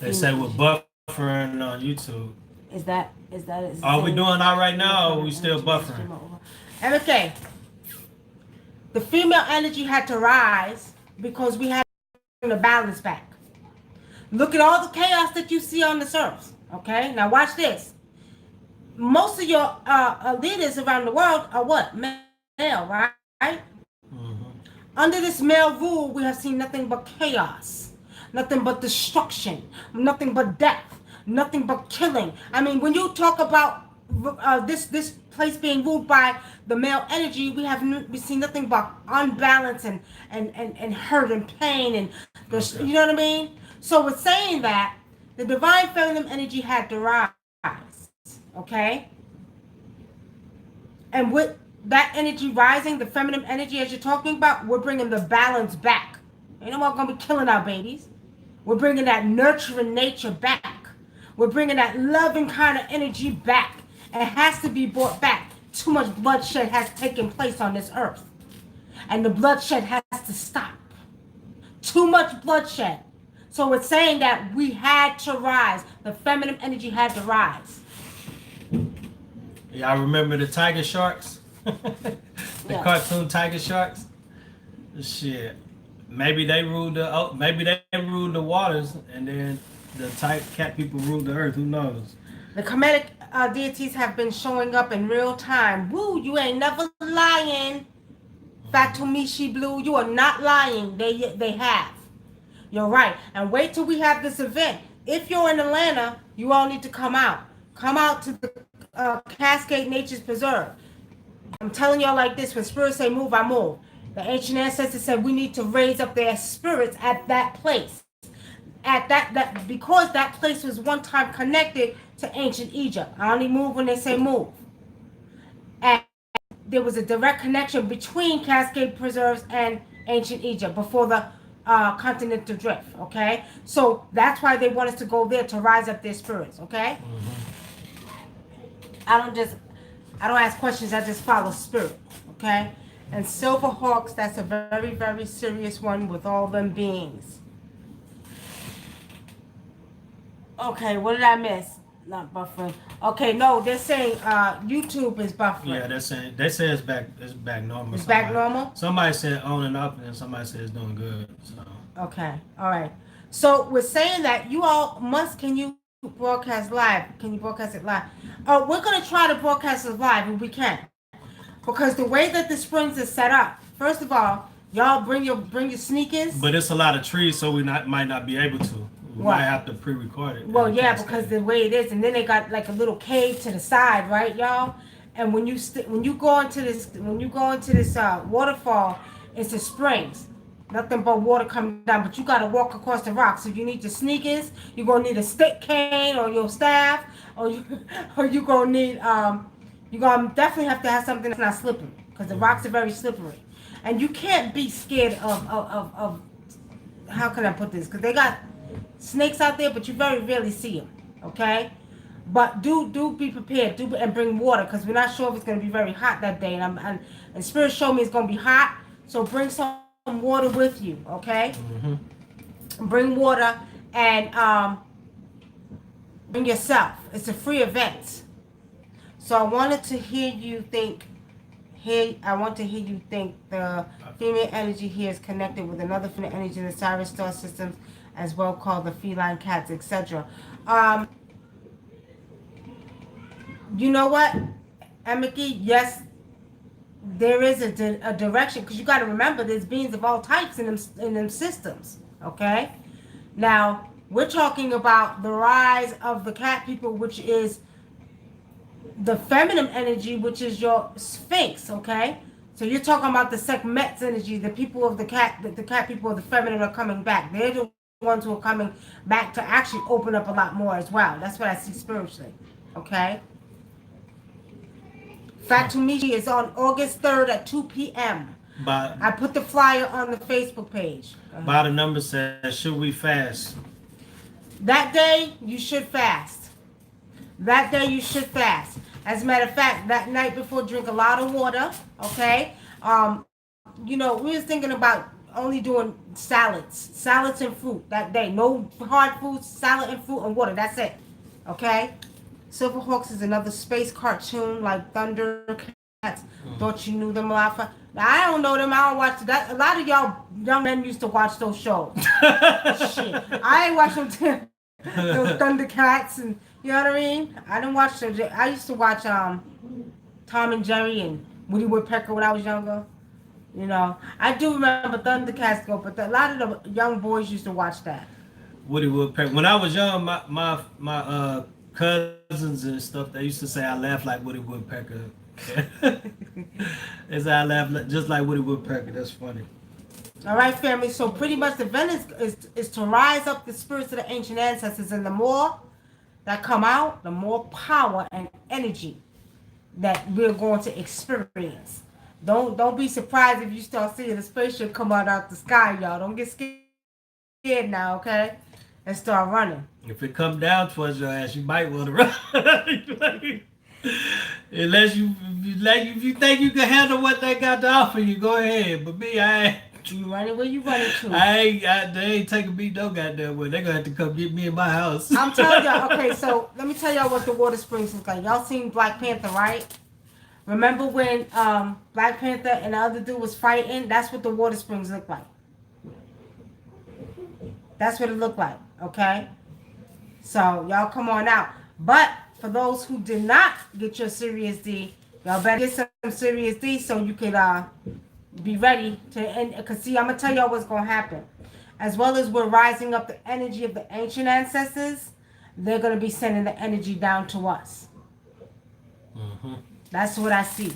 They say we're buffering on YouTube. Is that Are we doing that right now, or are we still buffering? Okay. The female energy had to rise because we had to bring the balance back. Look at all the chaos that you see on this Earth, okay? Now watch this. Most of your leaders around the world are what? Male, right? Mm-hmm. Under this male rule, we have seen nothing but chaos, nothing but destruction, nothing but death, nothing but killing. I mean, when you talk about this place being ruled by the male energy, we see nothing but unbalance and hurt and pain and you know what I mean? So with saying that, the divine feminine energy had to rise. Okay? And with that energy rising, the feminine energy as you're talking about, we're bringing the balance back. Ain't no more gonna be killing our babies. We're bringing that nurturing nature back. We're bringing that loving kind of energy back. It has to be brought back. Too much bloodshed has taken place on this earth. And the bloodshed has to stop. Too much bloodshed. So it's saying that we had to rise. The feminine energy had to rise. Y'all remember the Tiger Sharks? The cartoon Tiger Sharks? Shit. Maybe they ruled the waters, and then the cat people ruled the earth. Who knows? The Kemetic deities have been showing up in real time. Woo, you ain't never lying. Fatumishi Blue, you are not lying. They have. You're right. And wait till we have this event. If you're in Atlanta, you all need to come out. Come out to the Cascade Nature's Preserve. I'm telling y'all like this, when spirits say move, I move. The ancient ancestors said we need to raise up their spirits at that place. At that because that place was one time connected to ancient Egypt. I only move when they say move. And there was a direct connection between Cascade Preserves and ancient Egypt before the continental drift. Okay, so that's why they want us to go there to rise up their spirits. Okay, I don't just I don't ask questions. I just follow spirit. Okay, and Silver Hawks. That's a very very serious one with all them beings. Okay, what did I miss? Not buffering. Okay, no, they're saying YouTube is buffering. Yeah, they're saying they say it's back normal. It's back normal? Somebody said on and up, and somebody said it's doing good. So Okay, all right. So we're saying that you all must. Can you broadcast live? Can you broadcast it live? We're gonna try to broadcast it live if we can, because the way that the springs is set up. First of all, y'all bring your sneakers. but it's a lot of trees, so might not be able to. We What? might have to pre-record it. Well, yeah, because the way it is, and then they got like a little cave to the side, right, y'all? And when you go into this waterfall, it's the springs. Nothing but water coming down, but you gotta walk across the rocks. So you need your sneakers. You're gonna need a stick cane or your staff, or you gonna need you're gonna definitely have to have something that's not slippery, because the rocks are very slippery, and you can't be scared of how can I put this? Because they got snakes out there, but you very rarely see them. Okay, but do be prepared. And bring water, because we're not sure if it's gonna be very hot that day. And Spirit showed me it's gonna be hot, so bring some water with you. Okay, bring water and bring yourself. It's a free event. So I wanted to hear you think. I want to hear you think the female energy here is connected with another female energy in the Sirius star systems, as well called the feline cats, etc. You know what, Emiki? Yes, there is a direction, because you got to remember there's beings of all types in them systems. Okay, now we're talking about the rise of the cat people, which is the feminine energy, which is your Sphinx. Okay, so you're talking about the Sekhmet's energy. The people of the cat people of the feminine are coming back. They're the ones who are coming back to actually open up a lot more as well. That's what I see spiritually. Okay, Fatumishi is on August 3rd at 2 p.m. I put the flyer on the Facebook page. By the number says, should we fast? That day, you should fast. That day, you should fast. As a matter of fact, that night before, drink a lot of water, okay? We was thinking about only doing salads and fruit that day. No hard foods, salad and fruit and water. That's it, okay? Silverhawks is another space cartoon like Thundercats. Thought you knew them, Malafa. Now, I don't know them. I don't watch that. A lot of y'all young men used to watch those shows. Shit, I ain't watch them. Those Thundercats, and you know what I mean. I didn't watch those. I used to watch Tom and Jerry and Woody Woodpecker when I was younger. You know, I do remember Thundercats go, but a lot of the young boys used to watch that. Woody Woodpecker. When I was young, my cousins and stuff, they used to say I laugh like Woody Woodpecker. They say I laugh just like Woody Woodpecker. That's funny. All right, family. So pretty much the event is to rise up the spirits of the ancient ancestors, and the more that come out, the more power and energy that we're going to experience. Don't be surprised if you start seeing a spaceship come out the sky, y'all. Don't get scared now, okay? And start running. If it come down towards your ass, you might want to run. Unless if you think you can handle what they got to offer you, go ahead. But me, I ain't. You running where you running to? They ain't taking me no goddamn way. They gonna have to come get me in my house. I'm telling y'all. Okay, so let me tell y'all what the water springs look like. Y'all seen Black Panther, right? Remember when Black Panther and the other dude was fighting? That's what the water springs look like. That's what it looked like. Okay. So y'all come on out. But for those who did not get your Sirius D, y'all better get some Sirius D so you can be ready to end. Because see, I'm gonna tell y'all what's gonna happen. As well as we're rising up the energy of the ancient ancestors, they're gonna be sending the energy down to us. That's what I see.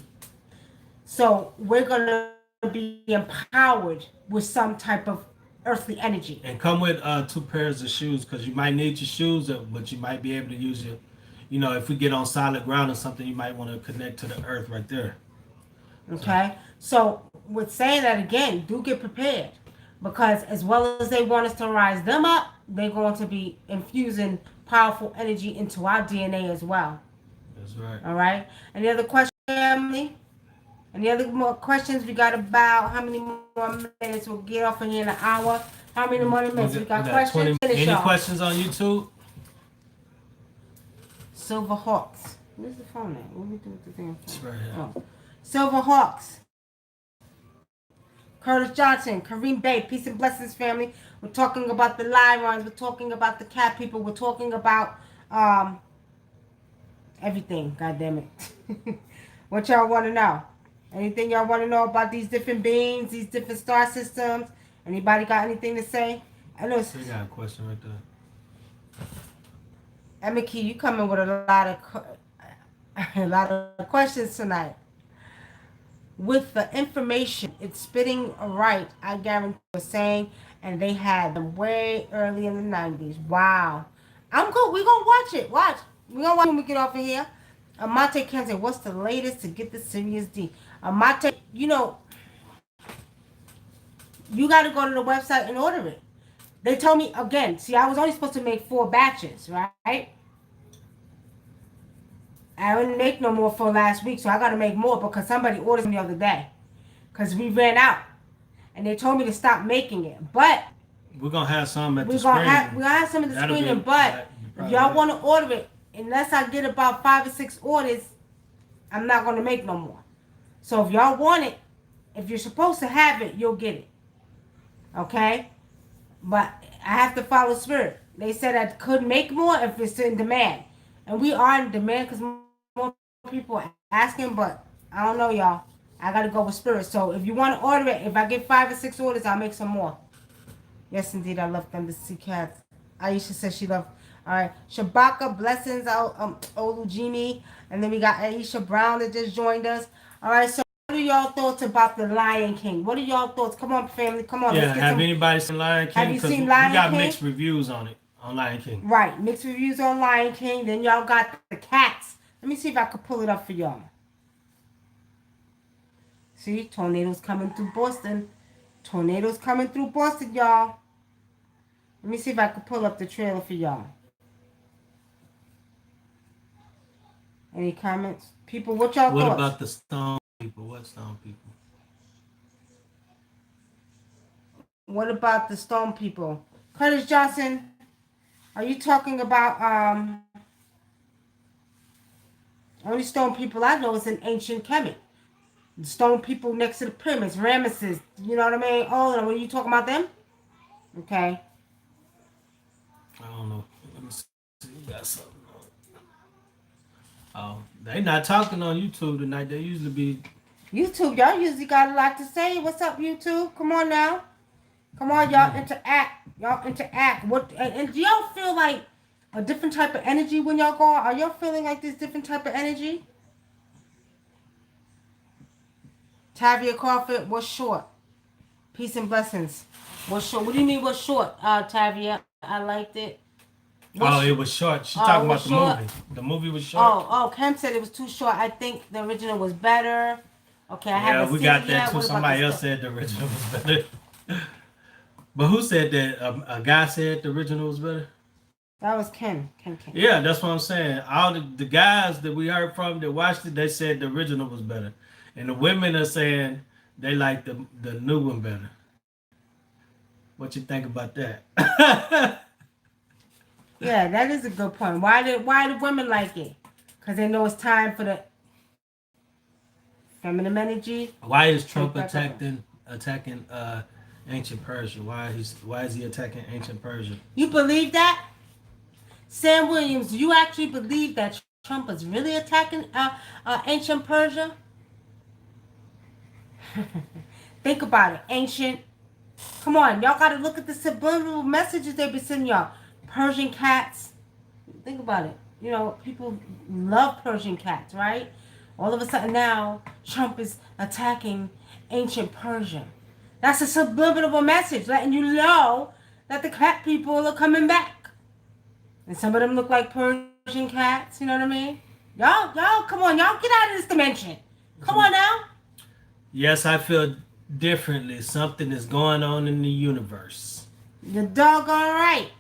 So we're gonna be empowered with some type of earthly energy. And come with 2 pairs of shoes, because you might need your shoes, but you might be able to use you know, if we get on solid ground or something, you might want to connect to the earth right there. Okay? So, with saying that again, do get prepared. Because as well as they want us to rise them up, they're going to be infusing powerful energy into our DNA as well. That's right. All right? Any other questions, family? Any other more questions? We got about how many more minutes? We'll get off in here in an hour. How many more minutes? We got questions? Any questions on YouTube? Silver Hawks. Where's the phone at? What do we do with the damn phone? It's right here. Oh. Silver Hawks. Curtis Johnson, Kareem Bay, peace and blessings, family. We're talking about the Lyrans. We're talking about the cat people. We're talking about everything. God damn it. What y'all want to know? Anything y'all want to know about these different beings, these different star systems? Anybody got anything to say? I know. We got a question right there. NICKY, you coming with a lot of questions tonight. With the information, it's spitting right. I guarantee you're saying, and they had them way early in the 90s. Wow. I'm good. We're going to watch it. Watch. We're going to watch when we get off of here. Amate Kenzie, what's the latest to get the Sirius D? Amate, you know, you got to go to the website and order it. They told me, again, see, I was only supposed to make 4 batches, right? I didn't make no more for last week, so I got to make more because somebody ordered them the other day. Because we ran out. And they told me to stop making it. But we're going to have some at the screen. We're going to have some at the screen. But if y'all want to order it, unless I get about 5 or 6 orders, I'm not going to make no more. So if y'all want it, if you're supposed to have it, you'll get it. Okay? But I have to follow spirit. They said I could make more if it's in demand. And we are in demand because more people are asking, but I don't know, y'all. I got to go with spirit. So if you want to order it, if I get 5 or 6 orders, I'll make some more. Yes, indeed. I love them to see cats. Aisha says she loved. All right. Shabaka, blessings, Olujimi. And then we got Aisha Brown that just joined us. All right. So what are y'all thoughts about the Lion King? What are y'all thoughts? Come on, family. Come on. Yeah, have anybody seen Lion King? Have you seen Lion King? We got mixed reviews on it, on Lion King. Right. Mixed reviews on Lion King. Then y'all got the cats. Let me see if I can pull it up for y'all. See, tornadoes coming through Boston. Tornadoes coming through Boston, y'all. Let me see if I can pull up the trailer for y'all. Any comments? People, what y'all thoughts? What about the stone people? What stone people? What about the stone people? Curtis Johnson, are you talking about only stone people I know is in ancient Kemet. The stone people next to the pyramids, Ramesses, you know what I mean? All of them. Are you talking about them? Okay. I don't know. Let me see. You got something on. Oh, they not talking on YouTube tonight. They usually be. YouTube, y'all usually got a lot to say. What's up, YouTube? Come on now. Come on, y'all interact. Y'all interact. What and do y'all feel like a different type of energy when y'all go? Are y'all feeling like this different type of energy? Tavia Crawford, what's short? Peace and blessings. What's short? What do you mean what's short, Tavia? I liked it. It was short. She's talking about the movie. The movie was short. Kem said it was too short. I think the original was better. Okay, I haven't seen it yet. Yeah, we got that too. Somebody else said the original was better. But who said that? A guy said the original was better? That was Ken. Yeah, that's what I'm saying. All the guys that we heard from that watched it, they said the original was better. And the women are saying they like the new one better. What you think about that? Yeah, that is a good point. Why do women like it? Because they know it's time for the feminine energy. Why is Trump attacking ancient Persia? Why is he attacking ancient Persia? You believe that? Sam Williams, do you actually believe that Trump is really attacking ancient Persia? Think about it. Ancient. Come on, y'all got to look at the subliminal messages they be sending y'all. Persian cats. Think about it. You know, people love Persian cats, right? All of a sudden now, Trump is attacking ancient Persia. That's a subliminal message, letting you know that the cat people are coming back. And some of them look like Persian Persian cats. You know what I mean? Y'all, come on, y'all get out of this dimension. Come on now. Yes, I feel differently. Something is going on in the universe. You're doggone right.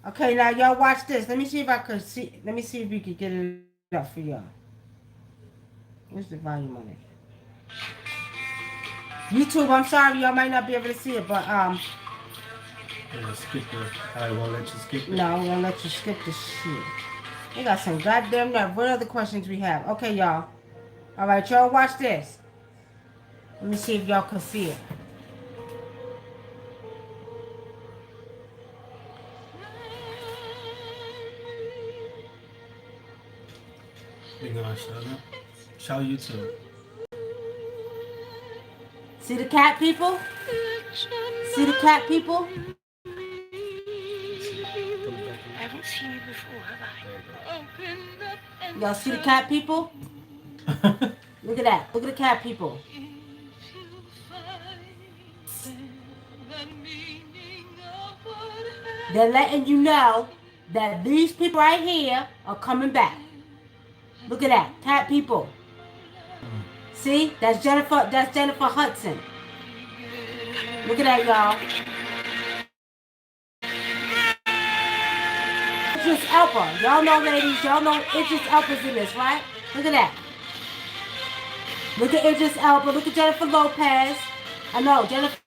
Okay, now y'all watch this. Let me see if I could see. Let me see if we could get it up for y'all. Where's the volume on it? YouTube, I'm sorry, y'all might not be able to see it, but Yeah, skip it. I won't let you skip it. no, I'm gonna let you skip the shit. They got some goddamn nerve. What other questions we have? Okay, y'all. All right, y'all watch this. Let me see if y'all can see it. We gonna show them. Show YouTube. See the cat people? See the cat people? I haven't seen you before, have I? Y'all see the cat people? Look at that. Look at the cat people. They're letting you know that these people right here are coming back. Look at that. Cat people. See? That's Jennifer Hudson. Look at that, y'all. Idris Elba. Y'all know, ladies. Y'all know Idris Elba's in this, right? Look at that. Look at Idris Elba. Look at Jennifer Lopez. I know, Jennifer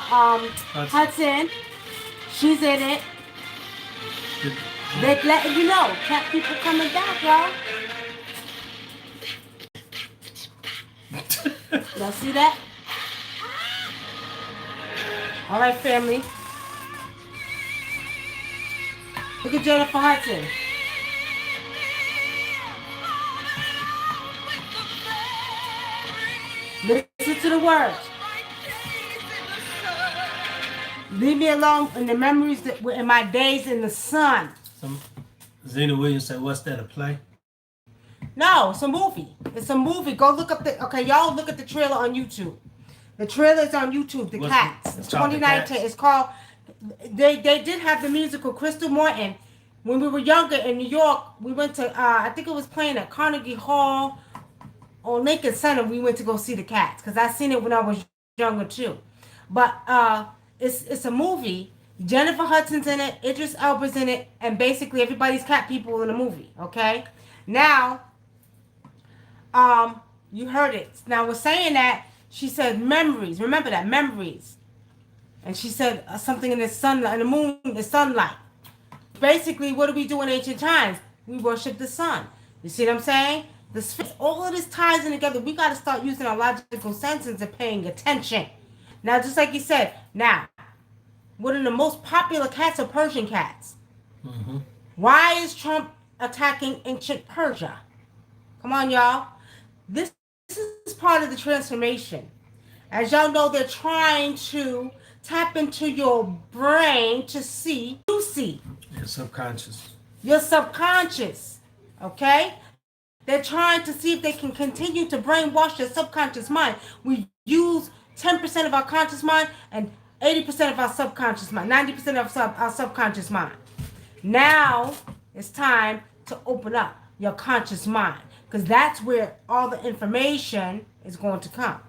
Hudson. She's in it. They're letting you know. Cat people coming back, y'all. Y'all see that? All right, family. Look at Jennifer Hudson. Listen to the words. Leave me alone in the memories that were in my days in the sun. Zena Williams said, "What's that? A play?" No, it's a movie. It's a movie. Go look up the. Okay, y'all look at the trailer on YouTube. The trailer is on YouTube. The Cats. It's 2019. It's called. They did have the musical Crystal Morton. When we were younger in New York, we went to. I think it was playing at Carnegie Hall or Lincoln Center. We went to go see the Cats because I seen it when I was younger too. But it's a movie. Jennifer Hudson's in it. Idris Elba's in it, and basically everybody's cat people in the movie. Okay, now. You heard it. Now we're saying that she said memories. Remember that memories, and she said something in the sunlight, in the moon, the sunlight. Basically, what do we do in ancient times? We worship the sun. You see what I'm saying? All of this ties in together. We got to start using our logical senses and paying attention. Now, just like you said, now, one of the most popular cats are Persian cats. Mm-hmm. Why is Trump attacking ancient Persia? Come on, y'all. This is part of the transformation. As y'all know, they're trying to tap into your brain to see. You see. Your subconscious. Your subconscious. Okay? They're trying to see if they can continue to brainwash your subconscious mind. We use 10% of our conscious mind and 80% of our subconscious mind. 90% of our subconscious mind. Now, it's time to open up your conscious mind. Because that's where all the information is going to come.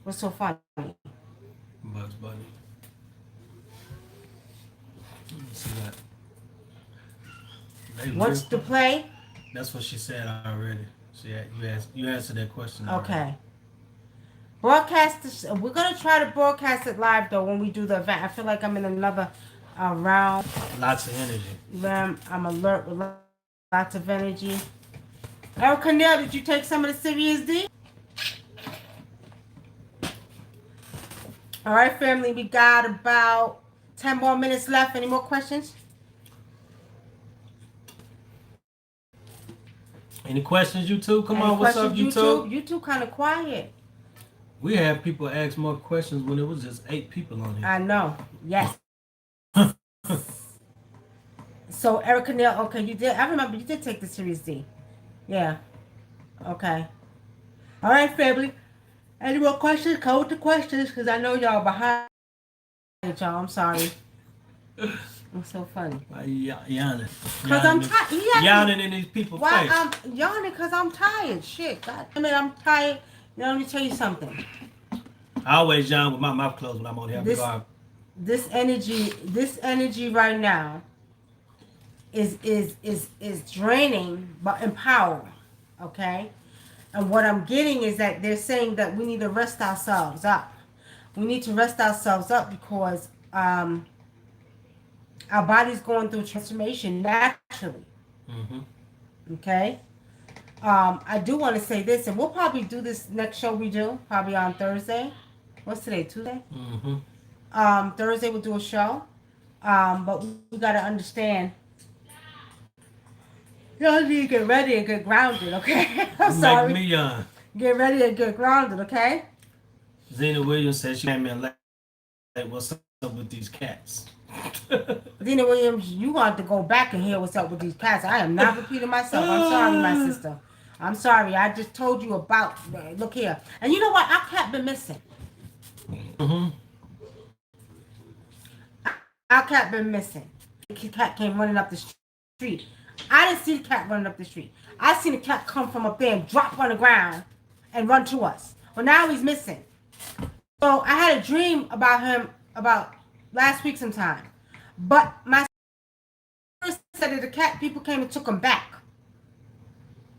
What's so funny? Bugs Bunny. See that? What's the play? That's what she said already. You answered that question already. Okay. Broadcast this. We're going to try to broadcast it live, though, when we do the event. I feel like I'm in another round. Lots of energy. I'm alert with lots of energy. Erica Neal, did you take some of the Serious D? All right, family, we got about 10 more minutes left. Any more questions? Any questions, YouTube? Come Any on, what's up, questions, YouTube? YouTube kind of quiet. We had people ask more questions when it was just 8 people on here. I know. Yes. So, Erica Neal, okay, you did. I remember you did take the Series D. Yeah. Okay. All right, family. Any more questions? Code the questions, because I know y'all behind. Y'all, I'm sorry. It's so funny. Why you yawning? Cause I'm tired. Yawning in these people's Why face. I'm yawning? Cause I'm tired. Shit, God damn it, I'm tired. Let me tell you something. I always yawn with my mouth closed when I'm on here. This energy right now is draining but empowering. Okay, and what I'm getting is that they're saying that we need to rest ourselves up. We need to rest ourselves up because our body's going through transformation naturally. Mm-hmm. Okay. I do want to say this, and we'll probably do this next show we do, probably on Thursday. What's today? Tuesday? Mm-hmm. Thursday we'll do a show. But we got to understand, y'all need to get ready and get grounded, okay? I'm sorry. Make me yawn. Get ready and get grounded, okay? Zena Williams said she came in late. What's up with these cats? Zena Williams, you want to go back and hear what's up with these cats. I am not repeating myself. I'm sorry, my sister. I'm sorry. I just told you about. Look here, and you know what? Our cat been missing. Mm-hmm. Our cat been missing. The cat came running up the street. I didn't see the cat running up the street. I seen the cat come from up there and drop on the ground and run to us. Well, now he's missing. So I had a dream about him about last week sometime. But my sister said that the cat people came and took him back.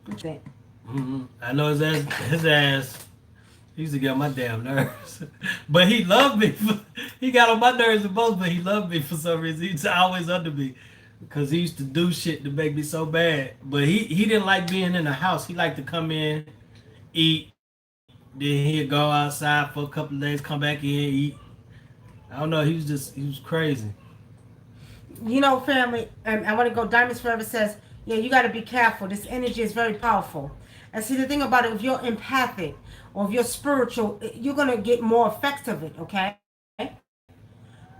Mm-hmm. I know his ass. He used to get on my damn nerves. But he loved me. He got on my nerves the most, but he loved me for some reason. He's always under me. Because he used to do shit to make me so bad. But he didn't like being in the house. He liked to come in, eat, then he'd go outside for a couple of days, come back in, eat. I don't know, he was crazy. You know, family, and I want to go, Diamonds Forever says, yeah, you got to be careful. This energy is very powerful. And see, the thing about it, if you're empathic or if you're spiritual, you're going to get more effects of it, okay?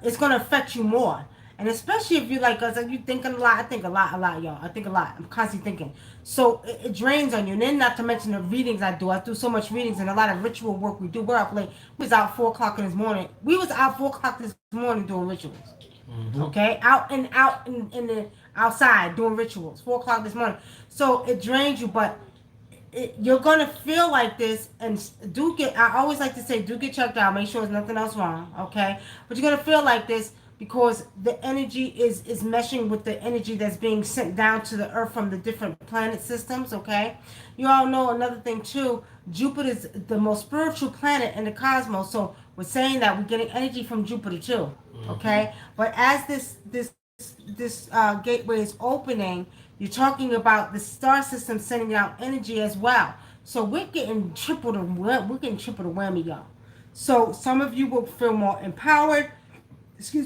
It's going to affect you more. And especially if you like us, you thinking a lot. I think a lot, y'all. I think a lot. I'm constantly thinking. So it drains on you. And then not to mention the readings I do. I do so much readings and a lot of ritual work we do. We're up late. We was out 4 o'clock in this morning. We was out 4 o'clock this morning doing rituals. Mm-hmm. Okay? Out in the outside doing rituals. 4 o'clock this morning. So it drains you, but you're going to feel like this, and I always like to say, do get checked out. Make sure there's nothing else wrong. Okay? But you're going to feel like this because the energy is meshing with the energy that's being sent down to the earth from the different planet systems, okay? You all know another thing too, Jupiter is the most spiritual planet in the cosmos, so we're saying that we're getting energy from Jupiter too, okay? But as this gateway is opening, you're talking about the star system sending out energy as well. So we're getting triple the whammy, y'all. So some of you will feel more empowered,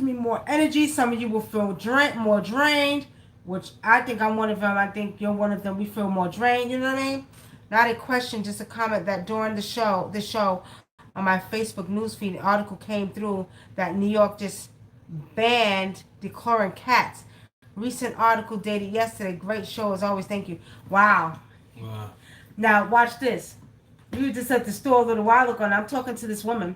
more energy. Some of you will feel more drained, which I think I'm one of them. I think you're one of them. We feel more drained, you know what I mean? Not a question, just a comment that during the show on my Facebook newsfeed, an article came through that New York just banned declawing cats. Recent article dated yesterday. Great show as always. Thank you. Wow. Now watch this. We were just at the store a little while ago, and I'm talking to this woman.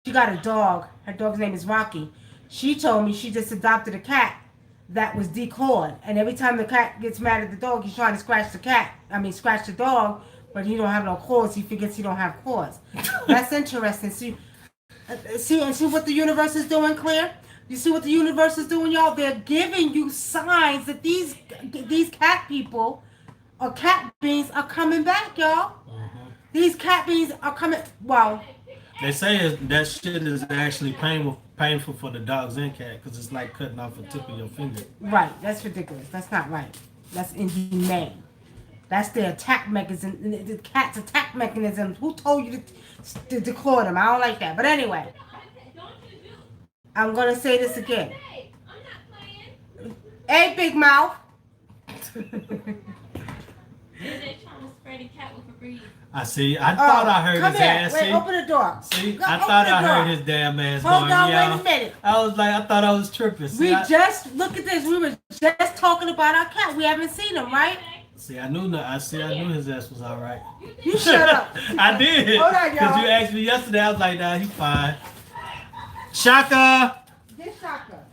She got a dog. Her dog's name is Rocky. She told me she just adopted a cat that was declawed. And every time the cat gets mad at the dog, he's trying to scratch the dog, but he don't have no claws. He forgets he don't have claws. That's interesting. See what the universe is doing, Claire? You see what the universe is doing, y'all? They're giving you signs that these cat people or cat beings are coming back, y'all. Mm-hmm. These cat beings are coming. Well, they say that shit is actually painful for the dogs and cat because it's like cutting off a tip of your finger. Right. That's ridiculous. That's not right. That's inhumane. That's their attack mechanism. The cat's attack mechanism. Who told you to declaw them? I don't like that. But anyway, I'm going to say this again. Hey, big mouth. I see. I thought I heard his ass. Wait, open the door. See, I thought I heard his damn ass. Hold on, wait a minute. I was like, I thought I was tripping. See, look at this. We were just talking about our cat. We haven't seen him, right? See, I knew his ass was all right. You shut up. I did. Hold on, y'all. Because you asked me yesterday, I was like, nah, he's fine. Shaka. This Shaka.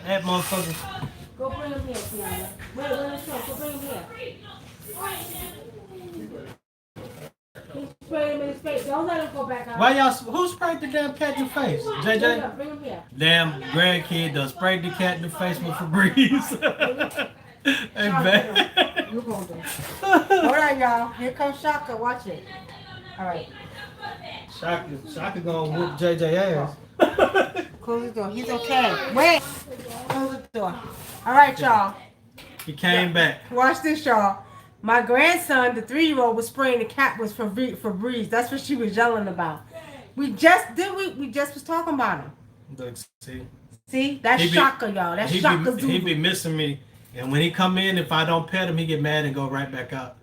That motherfucker. Go bring him here, Tiana. Wait, go bring him here. He's spraying him in his face. Don't let him go back out. Why y'all? Who sprayed the damn cat in the face? JJ. Bring him here. Damn grandkid done sprayed the cat in the face with Febreze. Hey, man. You gonna do? All right, y'all. Here comes Shaka. Watch it. All right. Shaka gonna whoop JJ ass. Close the door. He's okay. Wait. Close the door. All right, y'all. He came back. Watch this, y'all. My grandson, the 3-year-old, was spraying the cat with Febreze. That's what she was yelling about. We just was talking about him. Look, See? That's Shaka, y'all. That's Shaka Zulu. He be missing me. And when he come in, if I don't pet him, he get mad and go right back out.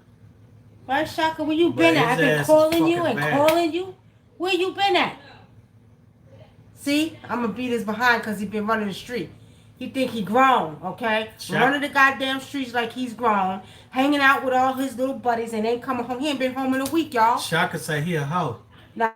Right, Shaka? Where you been at? I've been calling you and calling you. Where you been at? See? I'm going to beat his behind because he been running the street. He think he grown, okay? Running the goddamn streets like he's grown. Hanging out with all his little buddies and ain't coming home. He ain't been home in a week, y'all. Shaka say he a hoe. Now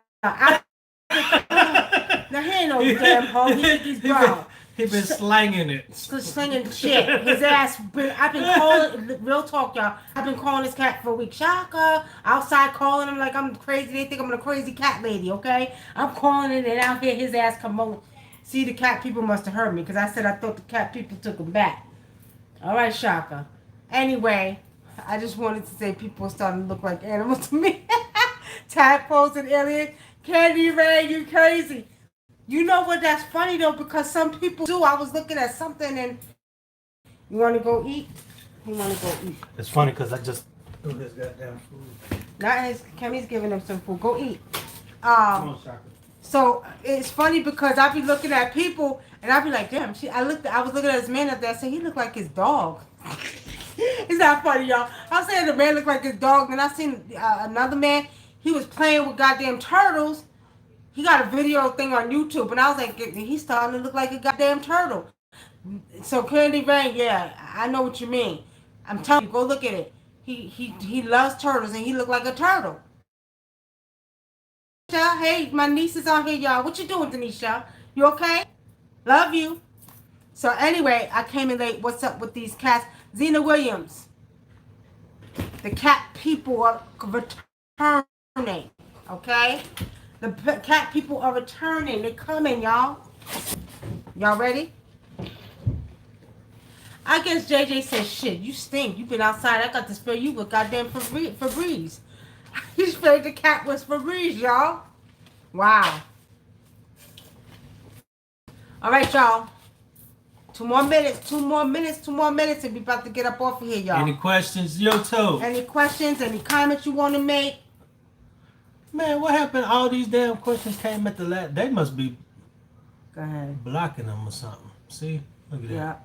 he ain't no damn hoe. He think he's grown. He been slanging it. Slinging shit. His ass. I've been calling. Real talk, y'all. I've been calling this cat for a week. Shaka. Outside calling him like I'm crazy. They think I'm a crazy cat lady. Okay. I'm calling it and out here his ass come over. See, the cat people must have heard me because I said I thought the cat people took him back. All right, Shaka. Anyway, I just wanted to say people are starting to look like animals to me. Tadpoles and aliens. Candy Ray, you crazy. You know what? That's funny though because some people do. I was looking at something and you want to go eat? You want to go eat? It's funny because I just threw his goddamn food. Not his. Kemi's giving him some food. Go eat. Come on, Shaka. So it's funny because I be looking at people and I be like, damn. I was looking at this man up there. I said he looked like his dog. It's not funny, y'all. I was saying the man looked like his dog. And I seen another man. He was playing with goddamn turtles. He got a video thing on YouTube, and I was like, he's starting to look like a goddamn turtle. So Candy Rain, yeah, I know what you mean. I'm telling you, go look at it. He loves turtles, and he looked like a turtle. Hey, my niece is on here, y'all. What you doing, Denisha? You okay? Love you. So anyway, I came in late. What's up with these cats? Zena Williams. The cat people are returning, okay? The cat people are returning. They're coming, y'all. Y'all ready? I guess JJ says, shit, you stink. You been outside. I got to spray you with goddamn Febreze. You sprayed the cat with Febreze, y'all. Wow. All right, y'all. 2 more minutes, and we about to get up off of here, y'all. Any questions? Yo, too. Any questions? Any comments you want to make? Man, what happened? All these damn questions came at the last. They must be Go ahead. blocking them or something. See? Look at that. Yeah.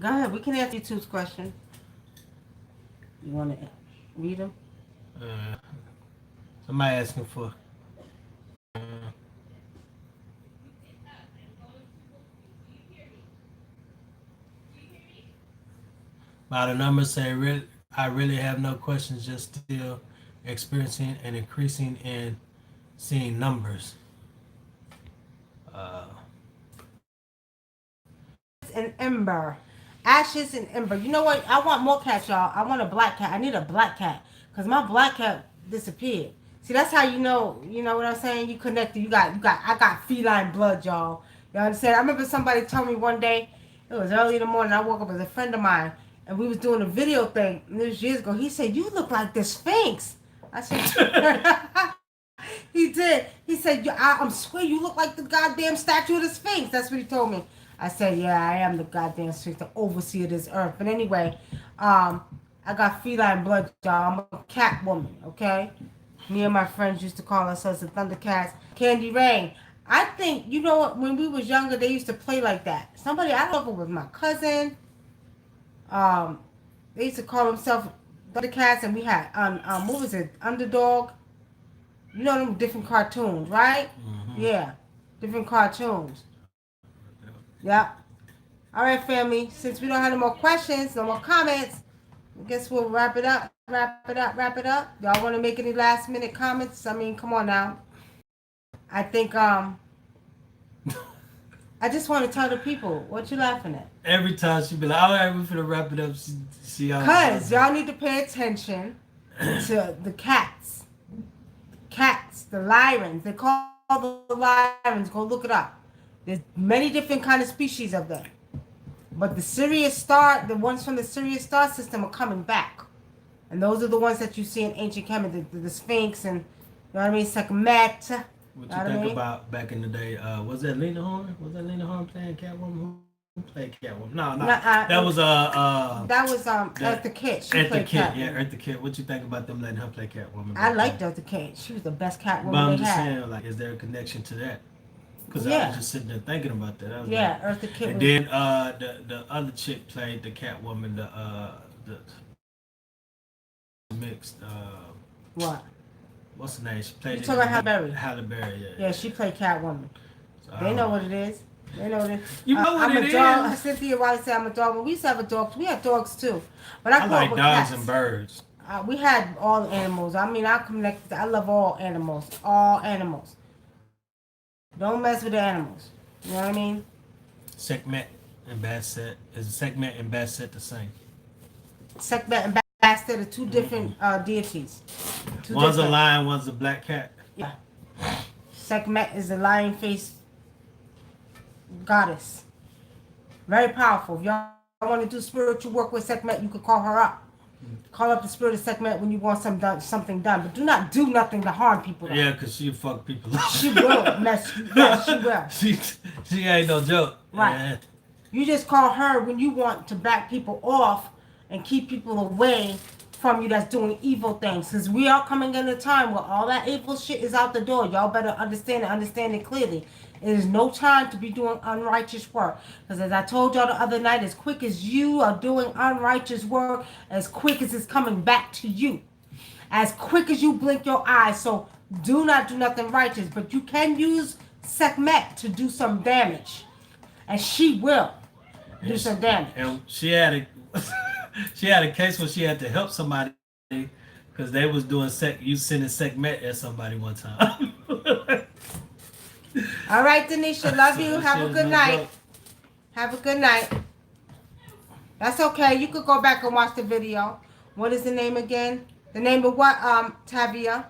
Go ahead. We can answer YouTube's question. You want to read them? Somebody asking for. By the numbers say, I really have no questions, just still experiencing and increasing in seeing numbers. And Ember. Ashes and Ember. You know what? I want more cats, y'all. I want a black cat. I need a black cat. Because my black cat disappeared. See, that's how you know what I'm saying? You connected. I got feline blood, y'all. You understand? I remember somebody told me one day, it was early in the morning, I woke up with a friend of mine, and we was doing a video thing, and this was years ago. He said, you look like the Sphinx. I said, he did. He said, I'm swear you look like the goddamn statue of the Sphinx. That's what he told me. I said, yeah, I am the goddamn Sphinx, the overseer of this earth. But anyway, I got feline blood, y'all. I'm a cat woman, okay? Me and my friends used to call ourselves the Thundercats. Candy Rain. I think, you know what, when we was younger, they used to play like that. Somebody, I don't know if it was my cousin. They used to call themselves Thundercats, and we had, what was it, Underdog? You know them different cartoons, right? Mm-hmm. Yeah, different cartoons. Yep. All right, family. Since we don't have no more questions, no more comments, I guess we'll wrap it up. Y'all want to make any last minute comments? I mean, come on now. I think I just want to tell the people what you laughing at. Every time she be like, all right, we're finna wrap it up. She always Cause does y'all need to pay attention to the cats. Cats, the Lyrans. They call the Lyrans. Go look it up. There's many different kind of species of them. But the Sirius star, the ones from the Sirius star system are coming back. And those are the ones that you see in ancient Kemet, the Sphinx and, you know what I mean, Sekhmet. What you think about back in the day? Was that Lena Horne? Was that Lena Horne playing Catwoman? Who played Catwoman? No, that was Eartha Kitt. She Eartha played Kitt. Catwoman. Yeah, Eartha Kitt. What you think about them letting her play Catwoman? I liked Eartha Kitt. She was the best Catwoman but I'm they just had. saying, like, is there a connection to that? Because I Yeah. was just sitting there thinking about that. I was Yeah, like, Eartha Kitt. and Was, then the other chick played the Catwoman. The mixed. what? What's the name? She played. You talking about Halle Berry? Halle Berry. Yeah. Yeah, she played Catwoman. So, They know what it is. They know what it is. You know what I'm it a dog. is. Cynthia Wiley said I'm a dog. Well, we used to have a dog. We had dogs too. But I I grew up like with dogs cats. and birds. We had all animals. I mean, I connect. I love all animals. All animals. Don't mess with the animals. You know what I mean? Sekhmet and Basset. Is Sekhmet and Basset the same? Sekhmet and Bastet are two different deities. One's a lion, one's a black cat. Yeah. Sekhmet is the lion-faced goddess. Very powerful. If y'all want to do spiritual work with Sekhmet, you could call her up. Call up the spirit of Sekhmet when you want something done. But do not do nothing to harm people. Though. Yeah, because she fuck people up. She will mess you. Yes, she will. She ain't no joke. Right. Yeah. You just call her when you want to back people off and keep people away from you that's doing evil things. Because we are coming in a time where all that evil shit is out the door. Y'all better understand it clearly. It is no time to be doing unrighteous work. Because as I told y'all the other night, as quick as you are doing unrighteous work, as quick as it's coming back to you. As quick as you blink your eyes. So do not do nothing righteous. But you can use Sekhmet to do some damage. And she will do some damage. And she had a case where she had to help somebody because they was doing you sending Sekhmet at somebody one time. All right, Denisha, love you. So Have a shit good is night. joke. Have a good night. That's okay. You could go back and watch the video. What is the name again? The name of what, Tavia?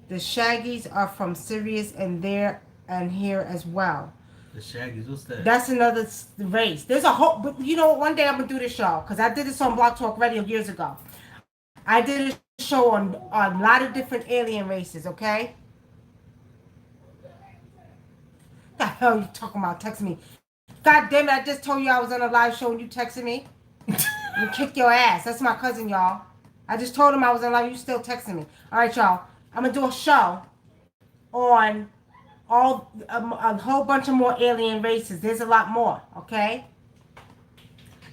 The Shaggies are from Sirius and there and here as well. The Shaggies, what's that? That's another race. There's a whole, but you know what? One day I'm going to do this show because I did this on Blog Talk Radio years ago. I did a show on a lot of different alien races, okay? What the hell are you talking about? Texting me. God damn it, I just told you I was on a live show and you texted me. You kick your ass. That's my cousin, y'all. I just told him I was on live. You still texting me. All right, y'all. I'm going to do a show on a whole bunch of more alien races. There's a lot more, okay?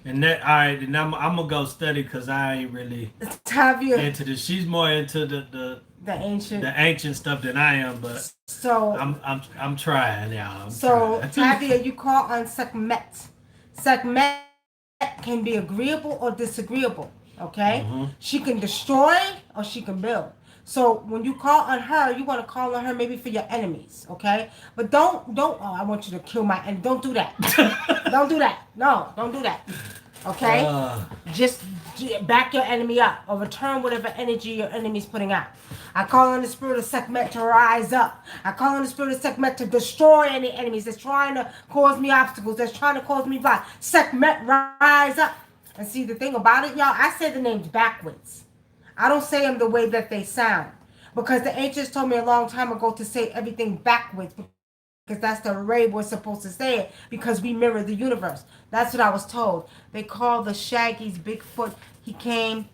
And that, all right, and I'm gonna go study because I ain't really Tavia, into this. She's more into the ancient stuff than I am, but so I'm trying, y'all. So Tavia, you call on Sekhmet. Sekhmet can be agreeable or disagreeable. Okay, She can destroy or she can build. So when you call on her, you want to call on her maybe for your enemies, okay? But don't. Oh, I want you to kill my enemy. Don't do that. Don't do that. No, don't do that. Okay? Just back your enemy up or return whatever energy your enemy's putting out. I call on the spirit of Sekhmet to rise up. I call on the spirit of Sekhmet to destroy any enemies that's trying to cause me obstacles, that's trying to cause me block. Sekhmet, rise up. And see, the thing about it, y'all, I say the names backwards. I don't say them the way that they sound. Because the ancients told me a long time ago to say everything backwards. Because that's the way we're supposed to say it. Because we mirror the universe. That's what I was told. They call the Shaggies Bigfoot. He came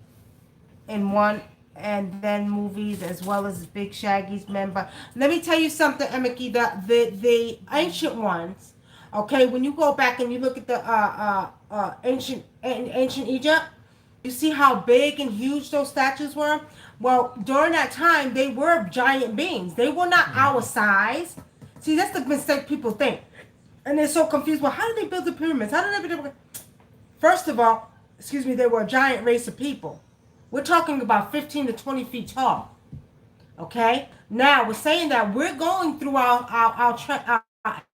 in one and then movies as well as Big Shaggy's member. Let me tell you something, Emiki. The ancient ones, okay, when you go back and you look at the ancient Egypt, you see how big and huge those statues were? Well, during that time, they were giant beings. They were not our size. See, that's the mistake people think. And they're so confused. Well, how did they build the pyramids? How did they build? First of all, they were a giant race of people. We're talking about 15 to 20 feet tall. Okay? Now, we're saying that we're going through our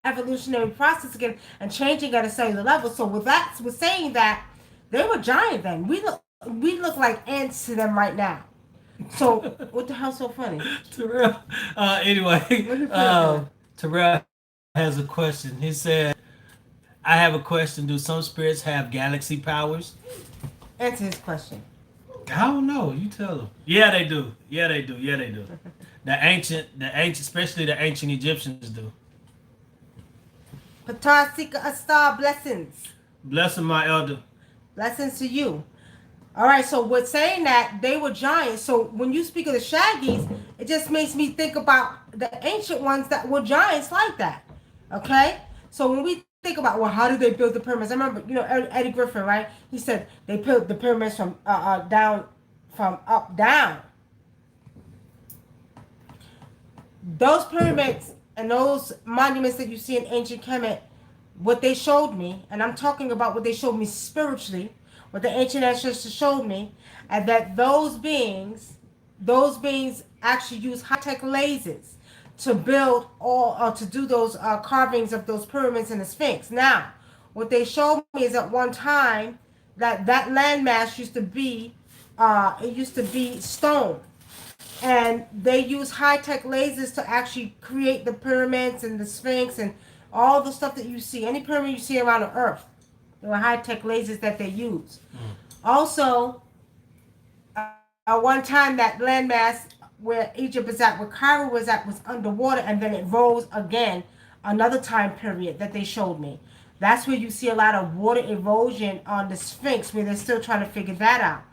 evolutionary process again and changing at a cellular level. So with that, with saying that, they were giant then. We look like ants to them right now. So what the hell's so funny? Terrell. Anyway, What you feel? Terrell has a question. He said, "I have a question. Do some spirits have galaxy powers?" Answer his question. I don't know. You tell them. Yeah, they do. Yeah, they do. Yeah, they do. The ancient, especially the ancient Egyptians do. Patasika Astar, blessings. Bless him, my elder. Blessings to you. All right, so we're saying that they were giants. So when you speak of the Shaggies, it just makes me think about the ancient ones that were giants like that. Okay? So when we think about, well, how did they build the pyramids? I remember, Eddie Griffin, right? He said they built the pyramids from up down. Those pyramids and those monuments that you see in ancient Kemet, what they showed me, and I'm talking about what they showed me spiritually, what the ancient ancestors showed me, and that those beings actually use high-tech lasers to build or to do those carvings of those pyramids and the Sphinx. Now, what they showed me is at one time that landmass used to be stone, and they use high-tech lasers to actually create the pyramids and the Sphinx and all the stuff that you see. Any pyramid you see around the earth, there were high-tech lasers that they use. Also, at one time, that landmass where Egypt is at, where Cairo was at, was underwater, and then it rose again. Another time period that they showed me. That's where you see a lot of water erosion on the Sphinx, where they're still trying to figure that out.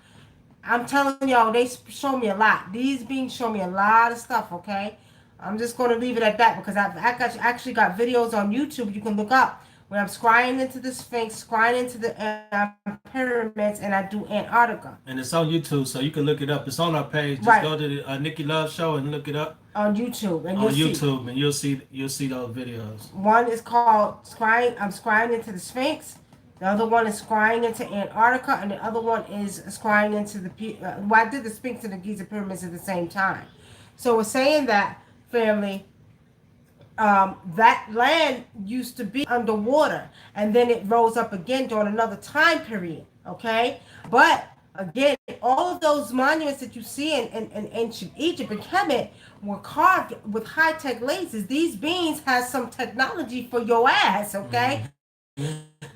I'm telling y'all, they show me a lot. These beings show me a lot of stuff, okay? I'm just going to leave it at that because actually got videos on YouTube you can look up where I'm scrying into the Sphinx, scrying into the pyramids, and I do Antarctica. And it's on YouTube, so you can look it up. It's on our page. Just Right. go to the Nikki Love Show and look it up On YouTube, and on you'll see. YouTube, and you'll see those videos. One is called Scrying. I'm scrying into the Sphinx. The other one is scrying into Antarctica, and the other one is scrying into I did the Sphinx and the Giza pyramids at the same time. So we're saying that, family, that land used to be underwater, and then it rose up again during another time period. Okay, but again, all of those monuments that you see in ancient Egypt and Kemet were carved with high-tech lasers. These beings had some technology for your ass. Okay.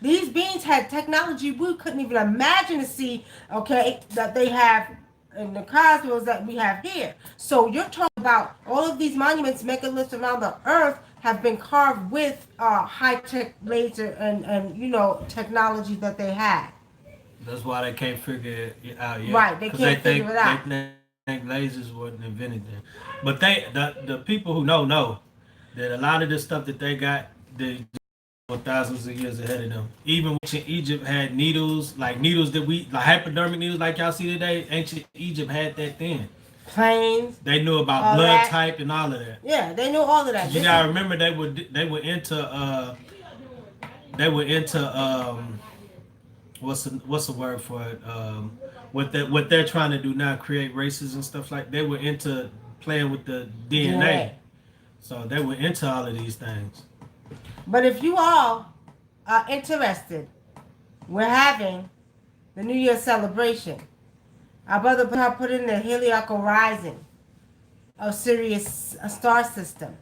These beings had technology we couldn't even imagine to see, okay, that they have in the cosmos that we have here. So you're talking about all of these monuments, megaliths around the earth have been carved with high-tech laser and technology that they had. That's why they can't figure it out yet. Right, they can't figure it out. They think lasers wasn't invented then. But the people who know that a lot of the stuff that they got, they were thousands of years ahead of them. Even ancient Egypt had needles, like needles that we, like hypodermic needles like y'all see today, ancient Egypt had that then. Planes. They knew about All blood that. type and all of that. Yeah, they knew all of that. You gotta remember they were into what's the word for it? What they're trying to do now, create races and stuff like. They were into playing with the DNA. So they were into all of these things. But if you all are interested, we're having the New Year celebration. Our brother put in the Heliacal Rising of Sirius star system.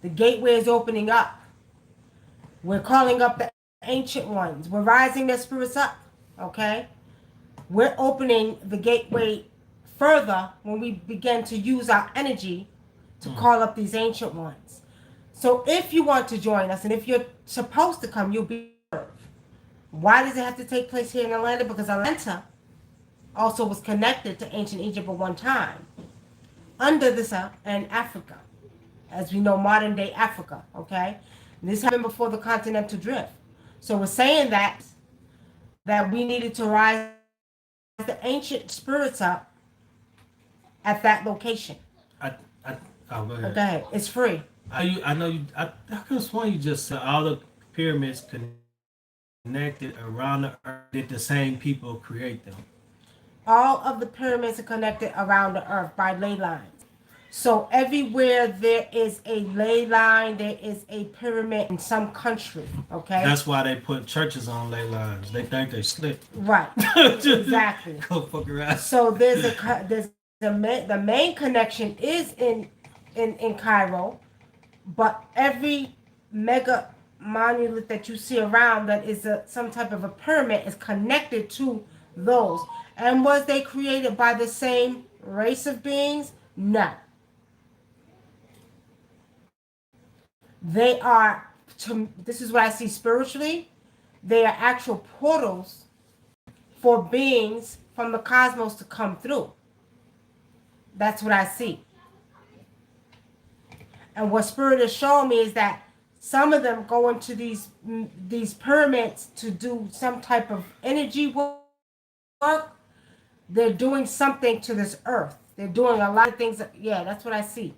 The gateway is opening up. We're calling up the ancient ones. We're rising their spirits up. Okay? We're opening the gateway further when we begin to use our energy to call up these ancient ones. So if you want to join us, and if you're supposed to come, you'll be served. Why does it have to take place here in Atlanta? Because Atlanta also was connected to ancient Egypt at one time. Under this and Africa, as we know, modern day Africa, okay? And this happened before the continental drift. So we're saying that we needed to rise the ancient spirits up at that location. Go ahead. Okay, it's free. I know you. I could have sworn you just said all the pyramids connected around the earth. Did the same people create them? All of the pyramids are connected around the earth by ley lines. So everywhere there is a ley line, there is a pyramid in some country. Okay. That's why they put churches on ley lines. They think they slick. Right. Just Exactly. go fuck around. So the main connection is in Cairo, but every mega monument that you see around that is some type of a pyramid is connected to those. And was they created by the same race of beings? No. They are, this is what I see spiritually, they are actual portals for beings from the cosmos to come through. That's what I see. And what Spirit is showing me is that some of them go into these pyramids to do some type of energy work. They're doing something to this earth. They're doing a lot of things. Yeah, that's what I see.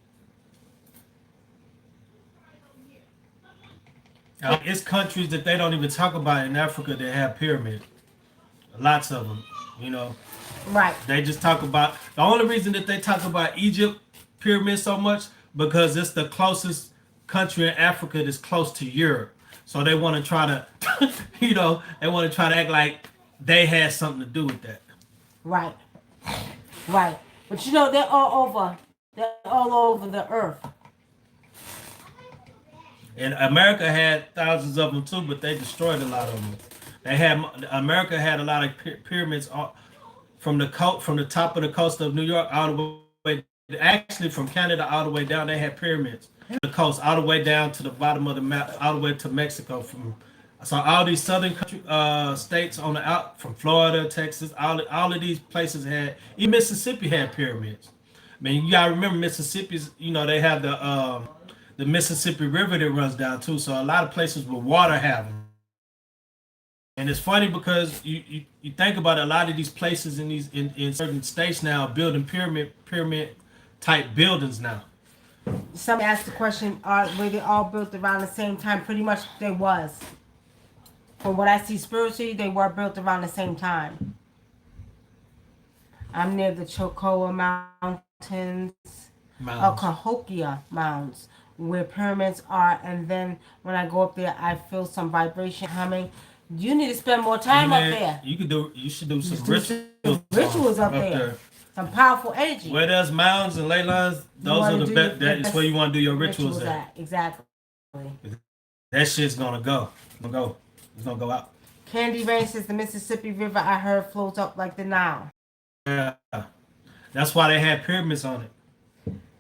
It's countries that they don't even talk about in Africa that have pyramids. Lots of them, you know. Right. They just talk about, the only reason that they talk about Egypt pyramid so much because it's the closest country in Africa that's close to Europe. So they want to try to, you know, they want to try to act like they had something to do with that. Right. Right. But you know, they're all over. They're all over the earth. And America had thousands of them too, but they destroyed a lot of them. America had a lot of pyramids from the top of the coast of New York all the way, actually from Canada all the way down. They had pyramids the coast all the way down to the bottom of the map, all the way to Mexico. So all these southern country, states on the out from Florida, Texas, all of these places had. Even Mississippi had pyramids. I mean, you gotta remember Mississippi's. You know, they have the Mississippi River that runs down too. So a lot of places with water have them. And it's funny because you think about a lot of these places in certain states now building pyramid type buildings now. Somebody asked the question, were they all built around the same time? Pretty much they was. From what I see spiritually, they were built around the same time. I'm near the Chocoa Mountains, Cahokia Mounds, where pyramids are, and then when I go up there, I feel some vibration coming. You need to spend more time up there. You should do some rituals up there. Some powerful energy. Where there's mounds and ley lines, those are the best. That is where you want to do your rituals at. Exactly. That shit's gonna go. It's gonna go out. Candy Rain says the Mississippi River I heard flows up like the Nile. Yeah, that's why they had pyramids on it.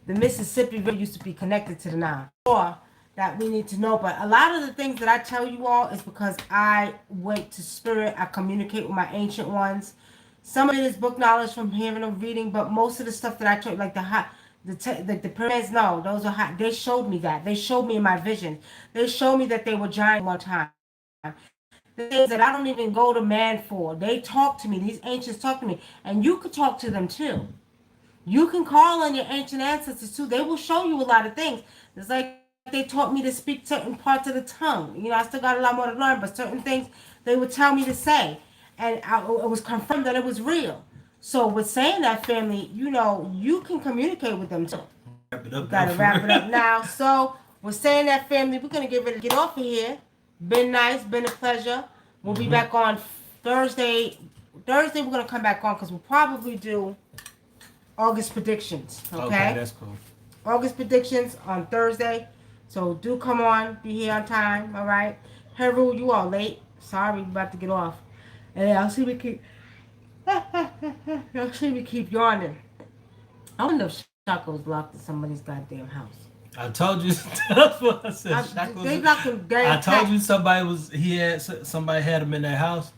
The Mississippi River used to be connected to the Nile. Or that we need to know, but a lot of the things that I tell you all is because I went to spirit. I communicate with my ancient ones. Some of it is book knowledge from hearing or reading, but most of the stuff that I told, like the pyramids, no, those are hot. They showed me that. They showed me in my vision. They showed me that they were giant one time. The things that I don't even go to man for. They talk to me. These ancients talk to me, and you could talk to them too. You can call on your ancient ancestors too. They will show you a lot of things. It's like they taught me to speak certain parts of the tongue. You know, I still got a lot more to learn, but certain things they would tell me to say. And it was confirmed that it was real. So with saying that, family, you know, you can communicate with them too. Gotta wrap it up now. So with saying that, family, we're going to get ready to get off of here. Been nice, been a pleasure. We'll be back on Thursday. Thursday we're going to come back on because we'll probably do August predictions. Okay, that's cool. August predictions on Thursday. So do come on, be here on time, all right? Heru, you all late. Sorry, we're about to get off. And I'll see me keep yawning. I wonder if Shaco's locked in somebody's goddamn house. I told you. That's what I said. They locked him I told you somebody had him in their house.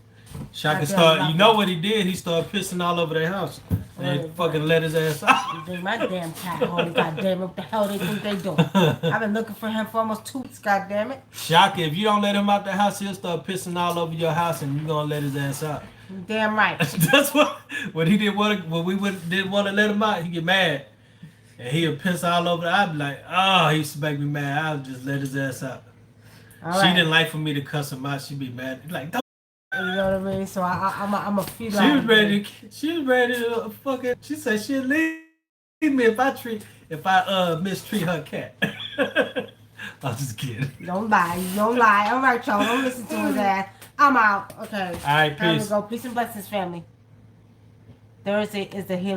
Shaka started. You know what he did? He started pissing all over their house. And they fucking let his ass out. My damn cat, holy goddamn it, what the hell they think they doing? I've been looking for him for almost 2 weeks, goddamn it. Shaka, if you don't let him out the house, he'll start pissing all over your house, and you gonna let his ass out. Damn right. That's what when we didn't want to let him out, he get mad. And he'll piss all over. I'd be like, oh, he used to make me mad. I'll just let his ass out. She didn't like for me to cuss him out. She'd be mad. Like, don't. You know what I mean? So I'm a feline. She was ready to fucking. She said she'd leave me if I treat. if I mistreat her cat. I'm just kidding. Don't lie. Don't lie. All right, y'all. Don't listen to his ass. I'm out. Okay. All right, Time to peace. go. Peace and blessings, family. Thursday is the healing.